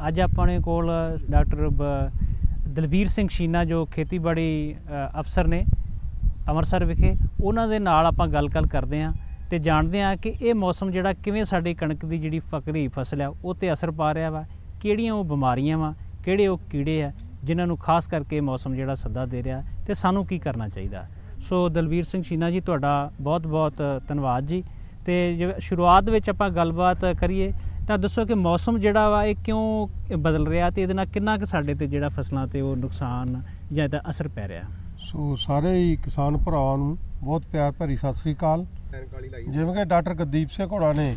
ਅੱਜ ਆਪਣੇ ਕੋਲ ਡਾਕਟਰ ਦਲਬੀਰ ਸਿੰਘ ਸ਼ੀਨਾ ਜੋ ਖੇਤੀਬਾੜੀ ਅਫਸਰ ਨੇ ਅੰਮ੍ਰਿਤਸਰ ਵਿਖੇ, ਉਹਨਾਂ ਦੇ ਨਾਲ ਆਪਾਂ ਗੱਲ ਕਰਦੇ ਹਾਂ ਤੇ ਜਾਣਦੇ ਹਾਂ ਕਿ ਇਹ ਮੌਸਮ ਜਿਹੜਾ ਕਿਵੇਂ ਸਾਡੀ ਕਣਕ ਦੀ ਜਿਹੜੀ ਫਕਰੀ ਫਸਲ ਆ ਉਹ ਤੇ ਅਸਰ ਪਾ ਰਿਹਾ ਵਾ, ਕਿਹੜੀਆਂ ਉਹ ਬਿਮਾਰੀਆਂ ਵਾ, ਕਿਹੜੇ ਉਹ ਕੀੜੇ ਆ ਜਿਨ੍ਹਾਂ ਨੂੰ ਖਾਸ ਕਰਕੇ ਮੌਸਮ ਜਿਹੜਾ ਸੱਦਾ ਦੇ ਰਿਹਾ ਤੇ ਸਾਨੂੰ ਕੀ ਕਰਨਾ ਚਾਹੀਦਾ। ਸੋ ਦਲਬੀਰ ਸਿੰਘ ਸ਼ੀਨਾ ਜੀ, ਤੁਹਾਡਾ ਬਹੁਤ ਬਹੁਤ ਧੰਨਵਾਦ ਜੀ। ਤੇ ਜੇ ਸ਼ੁਰੂਆਤ ਦੇ ਵਿੱਚ ਆਪਾਂ ਗੱਲਬਾਤ ਕਰੀਏ ਤਾਂ ਦੱਸੋ ਕਿ ਮੌਸਮ ਜਿਹੜਾ ਵਾ ਇਹ ਕਿਉਂ ਬਦਲ ਰਿਹਾ ਤੇ ਇਹਦੇ ਨਾਲ ਕਿੰਨਾ ਕੁ ਸਾਡੇ ਤੇ ਜਿਹੜਾ ਫਸਲਾਂ ਤੇ ਉਹ ਨੁਕਸਾਨ ਜਾਂ ਇਹਦਾ ਅਸਰ ਪੈ ਰਿਹਾ। ਸੋ ਸਾਰੇ ਹੀ ਕਿਸਾਨ ਭਰਾਵਾਂ ਨੂੰ ਬਹੁਤ ਪਿਆਰ ਭਰੀ ਸਤਿ ਸ੍ਰੀ ਅਕਾਲ। ਜਿਵੇਂ ਕਿ ਡਾਕਟਰ ਗੁਰਦੀਪ ਸਿੰਘ ਹੋਣਾ ਨੇ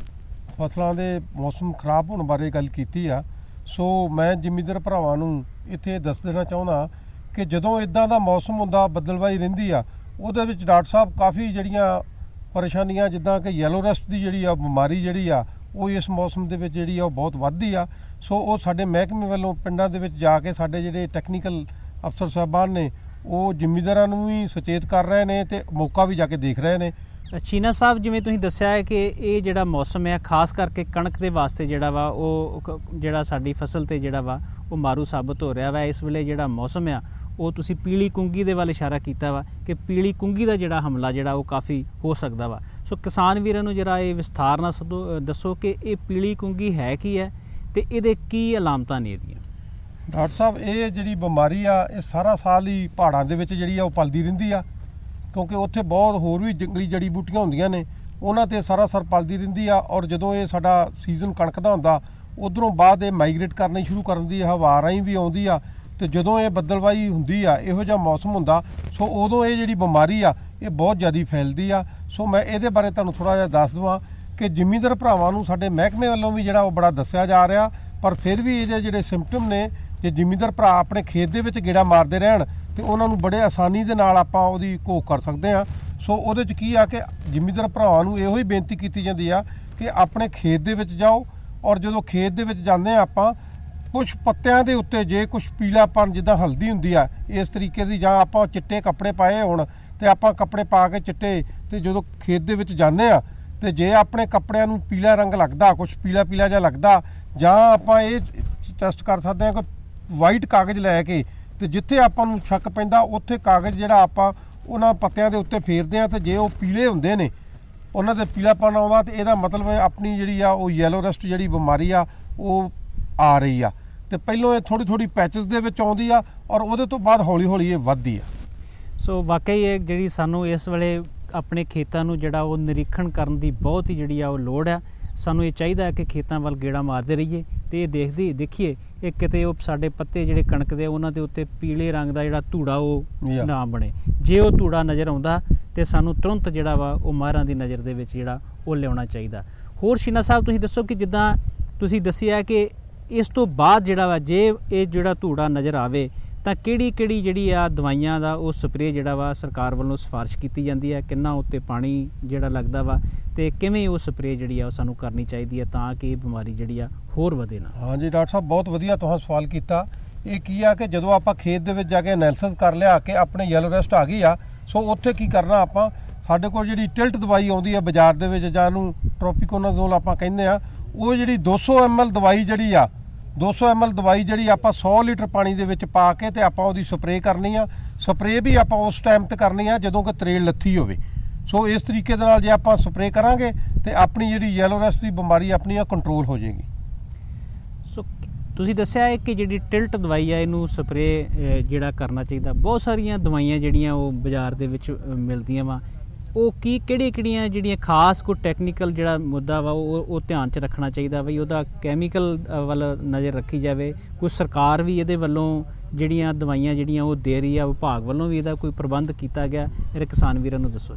ਫਸਲਾਂ ਦੇ ਮੌਸਮ ਖਰਾਬ ਹੋਣ ਬਾਰੇ ਗੱਲ ਕੀਤੀ ਆ, ਸੋ ਮੈਂ ਜ਼ਿਮੀਂਦਾਰ ਭਰਾਵਾਂ ਨੂੰ ਇੱਥੇ ਦੱਸ ਦੇਣਾ ਚਾਹੁੰਦਾ ਕਿ ਜਦੋਂ ਇੱਦਾਂ ਦਾ ਮੌਸਮ ਹੁੰਦਾ, ਬੱਦਲਬਾਈ ਰਹਿੰਦੀ ਆ, ਉਹਦੇ ਵਿੱਚ ਡਾਕਟਰ ਸਾਹਿਬ ਕਾਫੀ ਜਿਹੜੀਆਂ ਪਰੇਸ਼ਾਨੀਆਂ ਜਿੱਦਾਂ ਕਿ ਯੈਲੋ ਰਸਟ ਦੀ ਜਿਹੜੀ ਆ ਬਿਮਾਰੀ ਜਿਹੜੀ ਆ ਉਹ ਇਸ ਮੌਸਮ ਦੇ ਵਿੱਚ ਜਿਹੜੀ ਆ ਉਹ ਬਹੁਤ ਵੱਧਦੀ ਆ। ਸੋ ਉਹ ਸਾਡੇ ਮਹਿਕਮੇ ਵੱਲੋਂ ਪਿੰਡਾਂ ਦੇ ਵਿੱਚ ਜਾ ਕੇ ਸਾਡੇ ਜਿਹੜੇ ਟੈਕਨੀਕਲ ਅਫਸਰ ਸਾਹਿਬਾਨ ਨੇ ਉਹ ਜ਼ਿਮੀਂਦਾਰਾਂ ਨੂੰ ਵੀ ਸੁਚੇਤ ਕਰ ਰਹੇ ਨੇ ਤੇ ਮੌਕਾ ਵੀ ਜਾ ਕੇ ਦੇਖ ਰਹੇ ਨੇ। ਸ਼ੀਨਾ ਸਾਹਿਬ, ਜਿਵੇਂ ਤੁਸੀਂ ਦੱਸਿਆ ਹੈ ਕਿ ਇਹ ਜਿਹੜਾ ਮੌਸਮ ਹੈ ਖਾਸ ਕਰਕੇ ਕਣਕ ਦੇ ਵਾਸਤੇ ਜਿਹੜਾ ਵਾ ਉਹ ਜਿਹੜਾ ਸਾਡੀ ਫਸਲ ਤੇ ਜਿਹੜਾ ਵਾ ਉਹ ਮਾਰੂ ਸਾਬਤ ਹੋ ਰਿਹਾ ਵਾ। ਇਸ ਵੇਲੇ ਜਿਹੜਾ ਮੌਸਮ ਆ ਉਹ ਤੁਸੀਂ ਪੀਲੀ ਕੁੰਗੀ ਦੇ ਵੱਲ ਇਸ਼ਾਰਾ ਕੀਤਾ ਵਾ ਕਿ ਪੀਲੀ ਕੁੰਗੀ ਦਾ ਜਿਹੜਾ ਹਮਲਾ ਜਿਹੜਾ ਉਹ ਕਾਫੀ ਹੋ ਸਕਦਾ ਵਾ। ਸੋ ਕਿਸਾਨ ਵੀਰਾਂ ਨੂੰ ਜਿਹੜਾ ਇਹ ਵਿਸਥਾਰ ਨਾਲ ਦੱਸੋ ਕਿ ਇਹ ਪੀਲੀ ਕੁੰਗੀ ਹੈ ਕੀ ਹੈ ਤੇ ਇਹਦੇ ਕੀ ਅਲਾਮਤਾਂ ਨੇ ਇਹਦੀਆਂ। ਡਾਕਟਰ ਸਾਹਿਬ, ਇਹ ਜਿਹੜੀ ਬਿਮਾਰੀ ਆ ਇਹ ਸਾਰਾ ਸਾਲ ਹੀ ਪਹਾੜਾਂ ਦੇ ਵਿੱਚ ਜਿਹੜੀ ਆ ਉਹ ਪਲਦੀ ਰਹਿੰਦੀ ਆ, ਕਿਉਂਕਿ ਉੱਥੇ ਬਹੁਤ ਹੋਰ ਵੀ ਜੰਗਲੀ ਜੜੀ ਬੂਟੀਆਂ ਹੁੰਦੀਆਂ ਨੇ, ਉਹਨਾਂ 'ਤੇ ਸਾਰਾ ਸਾਲ ਪਲਦੀ ਰਹਿੰਦੀ ਆ। ਔਰ ਜਦੋਂ ਇਹ ਸਾਡਾ ਸੀਜ਼ਨ ਕਣਕ ਦਾ ਹੁੰਦਾ, ਉੱਧਰੋਂ ਬਾਅਦ ਇਹ ਮਾਈਗਰੇਟ ਕਰਨੀ ਸ਼ੁਰੂ ਕਰਨ ਦੀ ਹਵਾ ਰਾਹੀਂ ਵੀ ਆਉਂਦੀ ਆ, ਤੇ ਜਦੋਂ ਇਹ ਬੱਦਲਬਾਈ ਹੁੰਦੀ ਆ, ਇਹੋ ਜਿਹਾ ਮੌਸਮ ਹੁੰਦਾ, ਸੋ ਉਦੋਂ ਇਹ ਜਿਹੜੀ ਬਿਮਾਰੀ ਆ ਇਹ ਬਹੁਤ ਜ਼ਿਆਦਾ ਫੈਲਦੀ ਆ। ਸੋ ਮੈਂ ਇਹਦੇ ਬਾਰੇ ਤੁਹਾਨੂੰ ਥੋੜ੍ਹਾ ਜਿਹਾ ਦੱਸ ਦੇਵਾਂ ਕਿ ਜ਼ਿਮੀਂਦਾਰ ਭਰਾਵਾਂ ਨੂੰ ਸਾਡੇ ਮਹਿਕਮੇ ਵੱਲੋਂ ਵੀ ਜਿਹੜਾ ਉਹ ਬੜਾ ਦੱਸਿਆ ਜਾ ਰਿਹਾ, ਪਰ ਫਿਰ ਵੀ ਇਹਦੇ ਜਿਹੜੇ ਸਿੰਪਟਮ ਨੇ, ਜੇ ਜ਼ਿਮੀਂਦਾਰ ਭਰਾ ਆਪਣੇ ਖੇਤ ਦੇ ਵਿੱਚ ਗੇੜਾ ਮਾਰਦੇ ਰਹਿਣ ਤੇ ਉਹਨਾਂ ਨੂੰ ਬੜੇ ਆਸਾਨੀ ਦੇ ਨਾਲ ਆਪਾਂ ਉਹਦੀ ਘੋਖ ਕਰ ਸਕਦੇ ਹਾਂ। ਸੋ ਉਹਦੇ 'ਚ ਕੀ ਆ ਕਿ ਜ਼ਿਮੀਂਦਾਰ ਭਰਾਵਾਂ ਨੂੰ ਇਹੋ ਹੀ ਬੇਨਤੀ ਕੀਤੀ ਜਾਂਦੀ ਆ ਕਿ ਆਪਣੇ ਖੇਤ ਦੇ ਵਿੱਚ ਜਾਓ, ਔਰ ਜਦੋਂ ਖੇਤ ਦੇ ਵਿੱਚ ਜਾਂਦੇ ਆ ਆਪਾਂ ਕੁਛ ਪੱਤਿਆਂ ਦੇ ਉੱਤੇ ਜੇ ਕੁਛ ਪੀਲਾਪਣ ਜਿੱਦਾਂ ਹਲਦੀ ਹੁੰਦੀ ਆ ਇਸ ਤਰੀਕੇ ਦੀ, ਜਾਂ ਆਪਾਂ ਚਿੱਟੇ ਕੱਪੜੇ ਪਾਏ ਹੋਣ ਤੇ ਆਪਾਂ ਕੱਪੜੇ ਪਾ ਕੇ ਚਿੱਟੇ, ਤੇ ਜਦੋਂ ਖੇਤ ਦੇ ਵਿੱਚ ਜਾਂਦੇ ਆ ਤੇ ਜੇ ਆਪਣੇ ਕੱਪੜਿਆਂ ਨੂੰ ਪੀਲਾ ਰੰਗ ਲੱਗਦਾ, ਕੁਛ ਪੀਲਾ ਪੀਲਾ ਜਿਹਾ ਲੱਗਦਾ, ਜਾਂ ਆਪਾਂ ਇਹ ਟੈਸਟ ਕਰ ਸਕਦੇ ਹਾਂ ਕਿ ਵਾਈਟ ਕਾਗਜ਼ ਲੈ ਕੇ ਤੇ ਜਿੱਥੇ ਆਪਾਂ ਨੂੰ ਸ਼ੱਕ ਪੈਂਦਾ ਉੱਥੇ ਕਾਗਜ਼ ਜਿਹੜਾ ਆਪਾਂ ਉਹਨਾਂ ਪੱਤਿਆਂ ਦੇ ਉੱਤੇ ਫੇਰਦੇ ਆ, ਤੇ ਜੇ ਉਹ ਪੀਲੇ ਹੁੰਦੇ ਨੇ, ਉਹਨਾਂ ਦੇ ਪੀਲਾਪਣ ਆਉਂਦਾ, ਤੇ ਇਹਦਾ ਮਤਲਬ ਆਪਣੀ ਜਿਹੜੀ ਆ ਉਹ ਯੈਲੋ ਰਸਟ ਜਿਹੜੀ ਬਿਮਾਰੀ ਆ ਉਹ ਆ ਰਹੀ ਆ। ਤੇ ਪਹਿਲਾਂ ਇਹ ਥੋੜੀ ਥੋੜੀ ਪੈਚਸ ਦੇ ਵਿੱਚ ਆਉਂਦੀ ਆ ਔਰ ਉਹਦੇ ਤੋਂ ਬਾਅਦ ਹੌਲੀ ਹੌਲੀ ਇਹ ਵੱਧਦੀ ਆ। ਸੋ ਵਾਕਈ ਇਹ ਜਿਹੜੀ ਸਾਨੂੰ ਇਸ ਵੇਲੇ ਆਪਣੇ ਖੇਤਾਂ ਨੂੰ ਜਿਹੜਾ ਉਹ ਨਿਰੀਖਣ ਕਰਨ ਦੀ ਬਹੁਤ ਹੀ ਜਿਹੜੀ ਆ ਉਹ ਲੋੜ ਆ। ਸਾਨੂੰ ਇਹ ਚਾਹੀਦਾ ਹੈ ਕਿ ਖੇਤਾਂ ਵੱਲ ਗੇੜਾ ਮਾਰਦੇ ਰਹੀਏ ਤੇ ਇਹ ਦੇਖੀਏ ਇਹ ਕਿਤੇ ਉਹ ਸਾਡੇ ਪੱਤੇ ਜਿਹੜੇ ਕਣਕ ਦੇ ਉਹਨਾਂ ਦੇ ਉੱਤੇ ਪੀਲੇ ਰੰਗ ਦਾ ਜਿਹੜਾ ਧੂੜਾ ਉਹ ਨਾ ਬਣੇ। ਜੇ ਉਹ ਧੂੜਾ ਨਜ਼ਰ ਆਉਂਦਾ ਤੇ ਸਾਨੂੰ ਤੁਰੰਤ ਜਿਹੜਾ ਵਾ ਉਹ ਮਾਹਰਾਂ ਦੀ ਨਜ਼ਰ ਦੇ ਵਿੱਚ ਜਿਹੜਾ ਉਹ ਲਿਆਉਣਾ ਚਾਹੀਦਾ। ਹੋਰ ਸ਼ੀਨਾ ਸਾਹਿਬ, ਤੁਸੀਂ ਦੱਸੋ ਕਿ ਜਿੱਦਾਂ ਤੁਸੀਂ ਦੱਸਿਆ ਕਿ ਇਸ ਤੋਂ ਬਾਅਦ ਜਿਹੜਾ ਵਾ ਜੇ ਇਹ ਜਿਹੜਾ ਧੂੜਾ ਨਜ਼ਰ ਆਵੇ ਤਾਂ ਕਿਹੜੀ ਜਿਹੜੀ ਆ ਦਵਾਈਆਂ ਦਾ ਉਹ ਸਪਰੇਅ ਜਿਹੜਾ ਵਾ ਸਰਕਾਰ ਵੱਲੋਂ ਸਿਫਾਰਿਸ਼ ਕੀਤੀ ਜਾਂਦੀ ਹੈ, ਕਿੰਨਾ ਉੱਤੇ ਪਾਣੀ ਜਿਹੜਾ ਲੱਗਦਾ ਵਾ ਤੇ ਕਿਵੇਂ ਉਹ ਸਪਰੇਅ ਜਿਹੜੀ ਆ ਉਹ ਸਾਨੂੰ ਕਰਨੀ ਚਾਹੀਦੀ ਹੈ ਤਾਂ ਕਿ ਇਹ ਬਿਮਾਰੀ ਜਿਹੜੀ ਆ ਹੋਰ ਵਧੇ ਨਾ। ਹਾਂਜੀ ਡਾਕਟਰ ਸਾਹਿਬ, ਬਹੁਤ ਵਧੀਆ ਤੁਸੀਂ ਸਵਾਲ ਕੀਤਾ। ਇਹ ਕੀ ਆ ਕਿ ਜਦੋਂ ਆਪਾਂ ਖੇਤ ਦੇ ਵਿੱਚ ਜਾ ਕੇ ਐਨਾਲਿਸਿਸ ਕਰ ਲਿਆ ਕਿ ਆਪਣੇ ਯੈਲੋ ਰਸਟ ਆ ਗਈ ਆ, ਸੋ ਉੱਥੇ ਕੀ ਕਰਨਾ, ਆਪਾਂ ਸਾਡੇ ਕੋਲ ਜਿਹੜੀ ਟਿਲਟ ਦਵਾਈ ਆਉਂਦੀ ਆ ਬਾਜ਼ਾਰ ਦੇ ਵਿੱਚ, ਜਾਂ ਇਹਨੂੰ ਟ੍ਰੋਪੀਕੋਨਾਜ਼ੋਲ ਆਪਾਂ ਕਹਿੰਦੇ ਆ, ਉਹ ਜਿਹੜੀ 200 ml ਦਵਾਈ ਜਿਹੜੀ ਆ 200 ml ਦਵਾਈ ਜਿਹੜੀ ਆਪਾਂ 100 ਲੀਟਰ ਪਾਣੀ ਦੇ ਵਿੱਚ ਪਾ ਕੇ ਤੇ ਆਪਾਂ ਉਹਦੀ ਸਪਰੇਅ ਕਰਨੀ ਆ। ਸਪਰੇਅ ਵੀ ਆਪਾਂ ਉਸ ਟਾਈਮ ਤੇ ਕਰਨੀ ਆ ਜਦੋਂ ਕਿ ਤਰੇਲ ਲੱਥੀ ਹੋਵੇ। ਸੋ ਇਸ ਤਰੀਕੇ ਦੇ ਨਾਲ ਜੇ ਆਪਾਂ ਸਪਰੇਅ ਕਰਾਂਗੇ ਤੇ ਆਪਣੀ ਜਿਹੜੀ ਯੈਲੋ ਰਸਟ ਦੀ ਬਿਮਾਰੀ ਆਪਣੀ ਆ ਕੰਟਰੋਲ ਹੋ ਜਾਏਗੀ। ਸੋ ਤੁਸੀਂ ਦੱਸਿਆ ਹੈ ਕਿ ਜਿਹੜੀ ਟਿਲਟ ਦਵਾਈ ਆ ਇਹਨੂੰ ਸਪਰੇਅ ਜਿਹੜਾ ਕਰਨਾ ਚਾਹੀਦਾ। ਬਹੁਤ ਸਾਰੀਆਂ ਦਵਾਈਆਂ ਜਿਹੜੀਆਂ ਉਹ ਬਾਜ਼ਾਰ ਦੇ ਵਿੱਚ ਮਿਲਦੀਆਂ ਵਾ, ਉਹ ਕਿਹੜੀਆਂ ਜਿਹੜੀਆਂ ਖਾਸ ਕੋਈ ਟੈਕਨੀਕਲ ਜਿਹੜਾ ਮੁੱਦਾ ਵਾ ਉਹ ਧਿਆਨ 'ਚ ਰੱਖਣਾ ਚਾਹੀਦਾ ਬਈ ਉਹਦਾ ਕੈਮੀਕਲ ਵੱਲ ਨਜ਼ਰ ਰੱਖੀ ਜਾਵੇ। ਕੋਈ ਸਰਕਾਰ ਵੀ ਇਹਦੇ ਵੱਲੋਂ ਜਿਹੜੀਆਂ ਦਵਾਈਆਂ ਜਿਹੜੀਆਂ ਉਹ ਦੇ ਰਹੀ ਆ, ਵਿਭਾਗ ਵੱਲੋਂ ਵੀ ਇਹਦਾ ਕੋਈ ਪ੍ਰਬੰਧ ਕੀਤਾ ਗਿਆ, ਇਹਦੇ ਕਿਸਾਨ ਵੀਰਾਂ ਨੂੰ ਦੱਸੋ।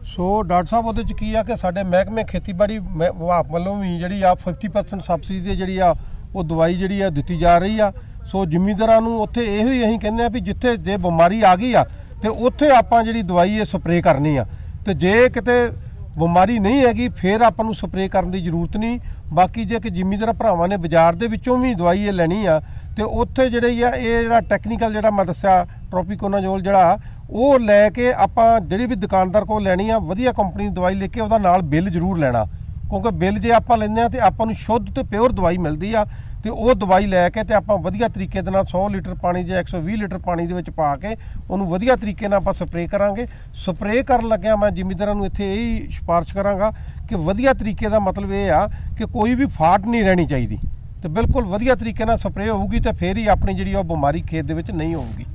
ਸੋ ਡਾਕਟਰ ਸਾਹਿਬ, ਉਹਦੇ 'ਚ ਕੀ ਆ ਕਿ ਸਾਡੇ ਮਹਿਕਮੇ ਖੇਤੀਬਾੜੀ ਵਿਭਾਗ ਵੱਲੋਂ ਵੀ ਜਿਹੜੀ ਆ 50% ਸਬਸਿਡੀ ਦੀ ਜਿਹੜੀ ਆ ਉਹ ਦਵਾਈ ਜਿਹੜੀ ਆ ਦਿੱਤੀ ਜਾ ਰਹੀ ਆ। ਸੋ ਜ਼ਿਮੀਂਦਾਰਾਂ ਨੂੰ ਉੱਥੇ ਇਹੋ ਹੀ ਅਸੀਂ ਕਹਿੰਦੇ ਆ ਵੀ ਜਿੱਥੇ ਜੇ ਬਿਮਾਰੀ ਆ ਗਈ ਆ ਤੇ ਉੱਥੇ ਆਪਾਂ ਜਿਹੜੀ ਦਵਾਈ ਇਹ ਸਪਰੇਅ ਕਰਨੀ ਆ, ਤੇ ਜੇ ਕਿਤੇ ਬਿਮਾਰੀ ਨਹੀਂ ਹੈਗੀ ਫਿਰ ਆਪਾਂ ਨੂੰ ਸਪਰੇਅ ਕਰਨ ਦੀ ਜ਼ਰੂਰਤ ਨਹੀਂ। ਬਾਕੀ ਜੇ ਕਿ ਜ਼ਿਮੀਂਦਾਰ ਭਰਾਵਾਂ ਨੇ ਬਾਜ਼ਾਰ ਦੇ ਵਿੱਚੋਂ ਵੀ ਦਵਾਈ ਇਹ ਲੈਣੀ ਆ ਤੇ ਉੱਥੇ ਜਿਹੜੀ ਆ ਇਹ ਜਿਹੜਾ ਟੈਕਨੀਕਲ ਜਿਹੜਾ ਮੈਂ ਦੱਸਿਆ ਟ੍ਰੋਪੀਕੋਨਾਜ਼ੋਲ ਜਿਹੜਾ ਉਹ ਲੈ ਕੇ ਆਪਾਂ ਜਿਹੜੀ ਵੀ ਦੁਕਾਨਦਾਰ ਕੋਲ ਲੈਣੀ ਆ, ਵਧੀਆ ਕੰਪਨੀ ਦੀ ਦਵਾਈ ਲੈ ਕੇ ਉਹਦਾ ਨਾਲ ਬਿੱਲ ਜ਼ਰੂਰ ਲੈਣਾ, ਕਿਉਂਕਿ ਬਿੱਲ ਜੇ ਆਪਾਂ ਲੈਂਦੇ ਆ ਤੇ ਆਪਾਂ ਨੂੰ ਸ਼ੁੱਧ ਤੇ ਪਿਓਰ ਦਵਾਈ ਮਿਲਦੀ ਆ। ਤੇ ਉਹ ਦਵਾਈ ਲੈ ਕੇ ਤੇ ਆਪਾਂ ਵਧੀਆ ਤਰੀਕੇ ਦੇ ਨਾਲ 100 ਲੀਟਰ ਪਾਣੀ ਜਾਂ 120 ਲੀਟਰ ਪਾਣੀ ਦੇ ਵਿੱਚ ਪਾ ਕੇ ਉਹਨੂੰ ਵਧੀਆ ਤਰੀਕੇ ਨਾਲ ਆਪਾਂ ਸਪਰੇਅ ਕਰਾਂਗੇ। ਸਪਰੇਅ ਕਰਨ ਲੱਗਿਆ ਮੈਂ ਜ਼ਿਮੀਂਦਾਰਾਂ ਨੂੰ ਇੱਥੇ ਇਹੀ ਸਿਫਾਰਿਸ਼ ਕਰਾਂਗਾ ਕਿ ਵਧੀਆ ਤਰੀਕੇ ਦਾ ਮਤਲਬ ਇਹ ਆ ਕਿ ਕੋਈ ਵੀ ਫਾਟ ਨਹੀਂ ਰਹਿਣੀ ਚਾਹੀਦੀ ਤੇ ਬਿਲਕੁਲ ਵਧੀਆ ਤਰੀਕੇ ਨਾਲ ਸਪਰੇਅ ਹੋਊਗੀ ਤੇ ਫਿਰ ਹੀ ਆਪਣੀ ਜਿਹੜੀ ਉਹ ਬਿਮਾਰੀ ਖੇਤ ਦੇ ਵਿੱਚ ਨਹੀਂ ਹੋਊਗੀ।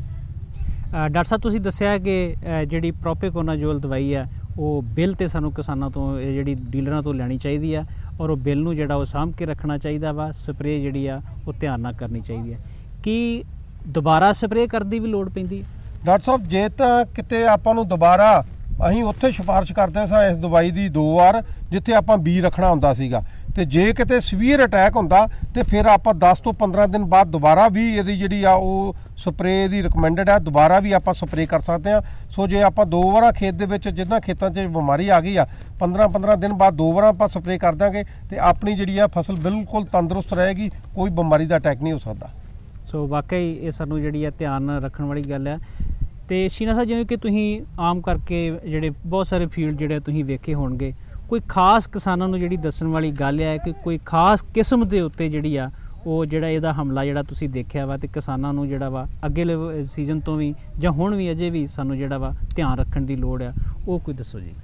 ਡਾਕਟਰ ਸਾਹਿਬ ਤੁਸੀਂ ਦੱਸਿਆ ਕਿ ਜਿਹੜੀ ਪ੍ਰੋਪੀਕੋਨਾਜ਼ੋਲ ਦਵਾਈ ਆ ਉਹ ਬਿੱਲ ਤੇ ਸਾਨੂੰ ਕਿਸਾਨਾਂ ਤੋਂ ਜਿਹੜੀ ਡੀਲਰਾਂ ਤੋਂ ਲੈਣੀ ਚਾਹੀਦੀ ਆ ਔਰ ਉਹ ਬਿੱਲ ਨੂੰ ਜਿਹੜਾ ਉਹ ਸਾਂਭ ਕੇ ਰੱਖਣਾ ਚਾਹੀਦਾ ਵਾ। ਸਪਰੇਅ ਜਿਹੜੀ ਆ ਉਹ ਧਿਆਨ ਨਾਲ ਕਰਨੀ ਚਾਹੀਦੀ ਹੈ। ਕੀ ਦੁਬਾਰਾ ਸਪਰੇਅ ਕਰਨ ਦੀ ਵੀ ਲੋੜ ਪੈਂਦੀ ਹੈ? ਡਾਕਟਰ ਸਾਹਿਬ ਜੇ ਤਾਂ ਕਿਤੇ ਆਪਾਂ ਨੂੰ ਦੁਬਾਰਾ ਅਸੀਂ ਉੱਥੇ ਸਿਫਾਰਿਸ਼ ਕਰਦੇ ਸਾਂ ਇਸ ਦਵਾਈ ਦੀ 2 ਵਾਰ ਜਿੱਥੇ ਆਪਾਂ ਬੀ ਰੱਖਣਾ ਹੁੰਦਾ ਸੀਗਾ ਤੇ ਜੇ ਕਿਤੇ ਸੀਵੀਅਰ ਅਟੈਕ ਹੁੰਦਾ ਤੇ ਫਿਰ ਆਪਾਂ 10 ਤੋਂ 15 ਦਿਨ ਬਾਅਦ ਦੁਬਾਰਾ ਵੀ ਇਹਦੀ ਜਿਹੜੀ ਆ ਉਹ ਸਪਰੇਅ ਦੀ ਰਿਕਮੈਂਡਡ ਹੈ, ਦੁਬਾਰਾ ਵੀ ਆਪਾਂ ਸਪਰੇਅ ਕਰ ਸਕਦੇ ਹਾਂ। ਸੋ ਜੇ ਆਪਾਂ 2 ਵਾਰਾਂ ਖੇਤ ਦੇ ਵਿੱਚ ਜਿੱਦਾਂ ਖੇਤਾਂ 'ਚ ਬਿਮਾਰੀ ਆ ਗਈ ਆ 15-15 ਦਿਨ ਬਾਅਦ 2 ਵਾਰਾਂ ਆਪਾਂ ਸਪਰੇਅ ਕਰ ਦਾਂਗੇ ਤੇ ਆਪਣੀ ਜਿਹੜੀ ਆ ਫਸਲ ਬਿਲਕੁਲ ਤੰਦਰੁਸਤ ਰਹੇਗੀ, ਕੋਈ ਬਿਮਾਰੀ ਦਾ ਅਟੈਕ ਨਹੀਂ ਹੋ ਸਕਦਾ। ਸੋ ਵਾਕਈ ਇਹ ਸਾਨੂੰ ਜਿਹੜੀ ਆ ਧਿਆਨ ਰੱਖਣ ਵਾਲੀ ਗੱਲ ਹੈ। ਤੇ ਸ਼ੀਨਾ ਸਾਹਿਬ ਜਿਵੇਂ ਕਿ ਤੁਸੀਂ ਆਮ ਕਰਕੇ ਜਿਹੜੇ ਬਹੁਤ ਸਾਰੇ ਫੀਲਡ ਜਿਹੜੇ ਤੁਸੀਂ ਵੇਖੇ ਹੋਣਗੇ, ਕੋਈ ਖਾਸ ਕਿਸਾਨਾਂ ਨੂੰ ਜਿਹੜੀ ਦੱਸਣ ਵਾਲੀ ਗੱਲ ਹੈ ਕਿ ਕੋਈ ਖਾਸ ਕਿਸਮ ਦੇ ਉੱਤੇ ਜਿਹੜੀ ਆ ਉਹ ਜਿਹੜਾ ਇਹਦਾ ਹਮਲਾ ਜਿਹੜਾ ਤੁਸੀਂ ਦੇਖਿਆ ਵਾ ਤੇ ਕਿਸਾਨਾਂ ਨੂੰ ਜਿਹੜਾ ਵਾ ਅੱਗੇ ਸੀਜ਼ਨ ਤੋਂ ਵੀ ਜਾਂ ਹੁਣ ਵੀ ਅਜੇ ਵੀ ਸਾਨੂੰ ਜਿਹੜਾ ਵਾ ਧਿਆਨ ਰੱਖਣ ਦੀ ਲੋੜ ਆ, ਉਹ ਕੋਈ ਦੱਸੋ ਜੀ।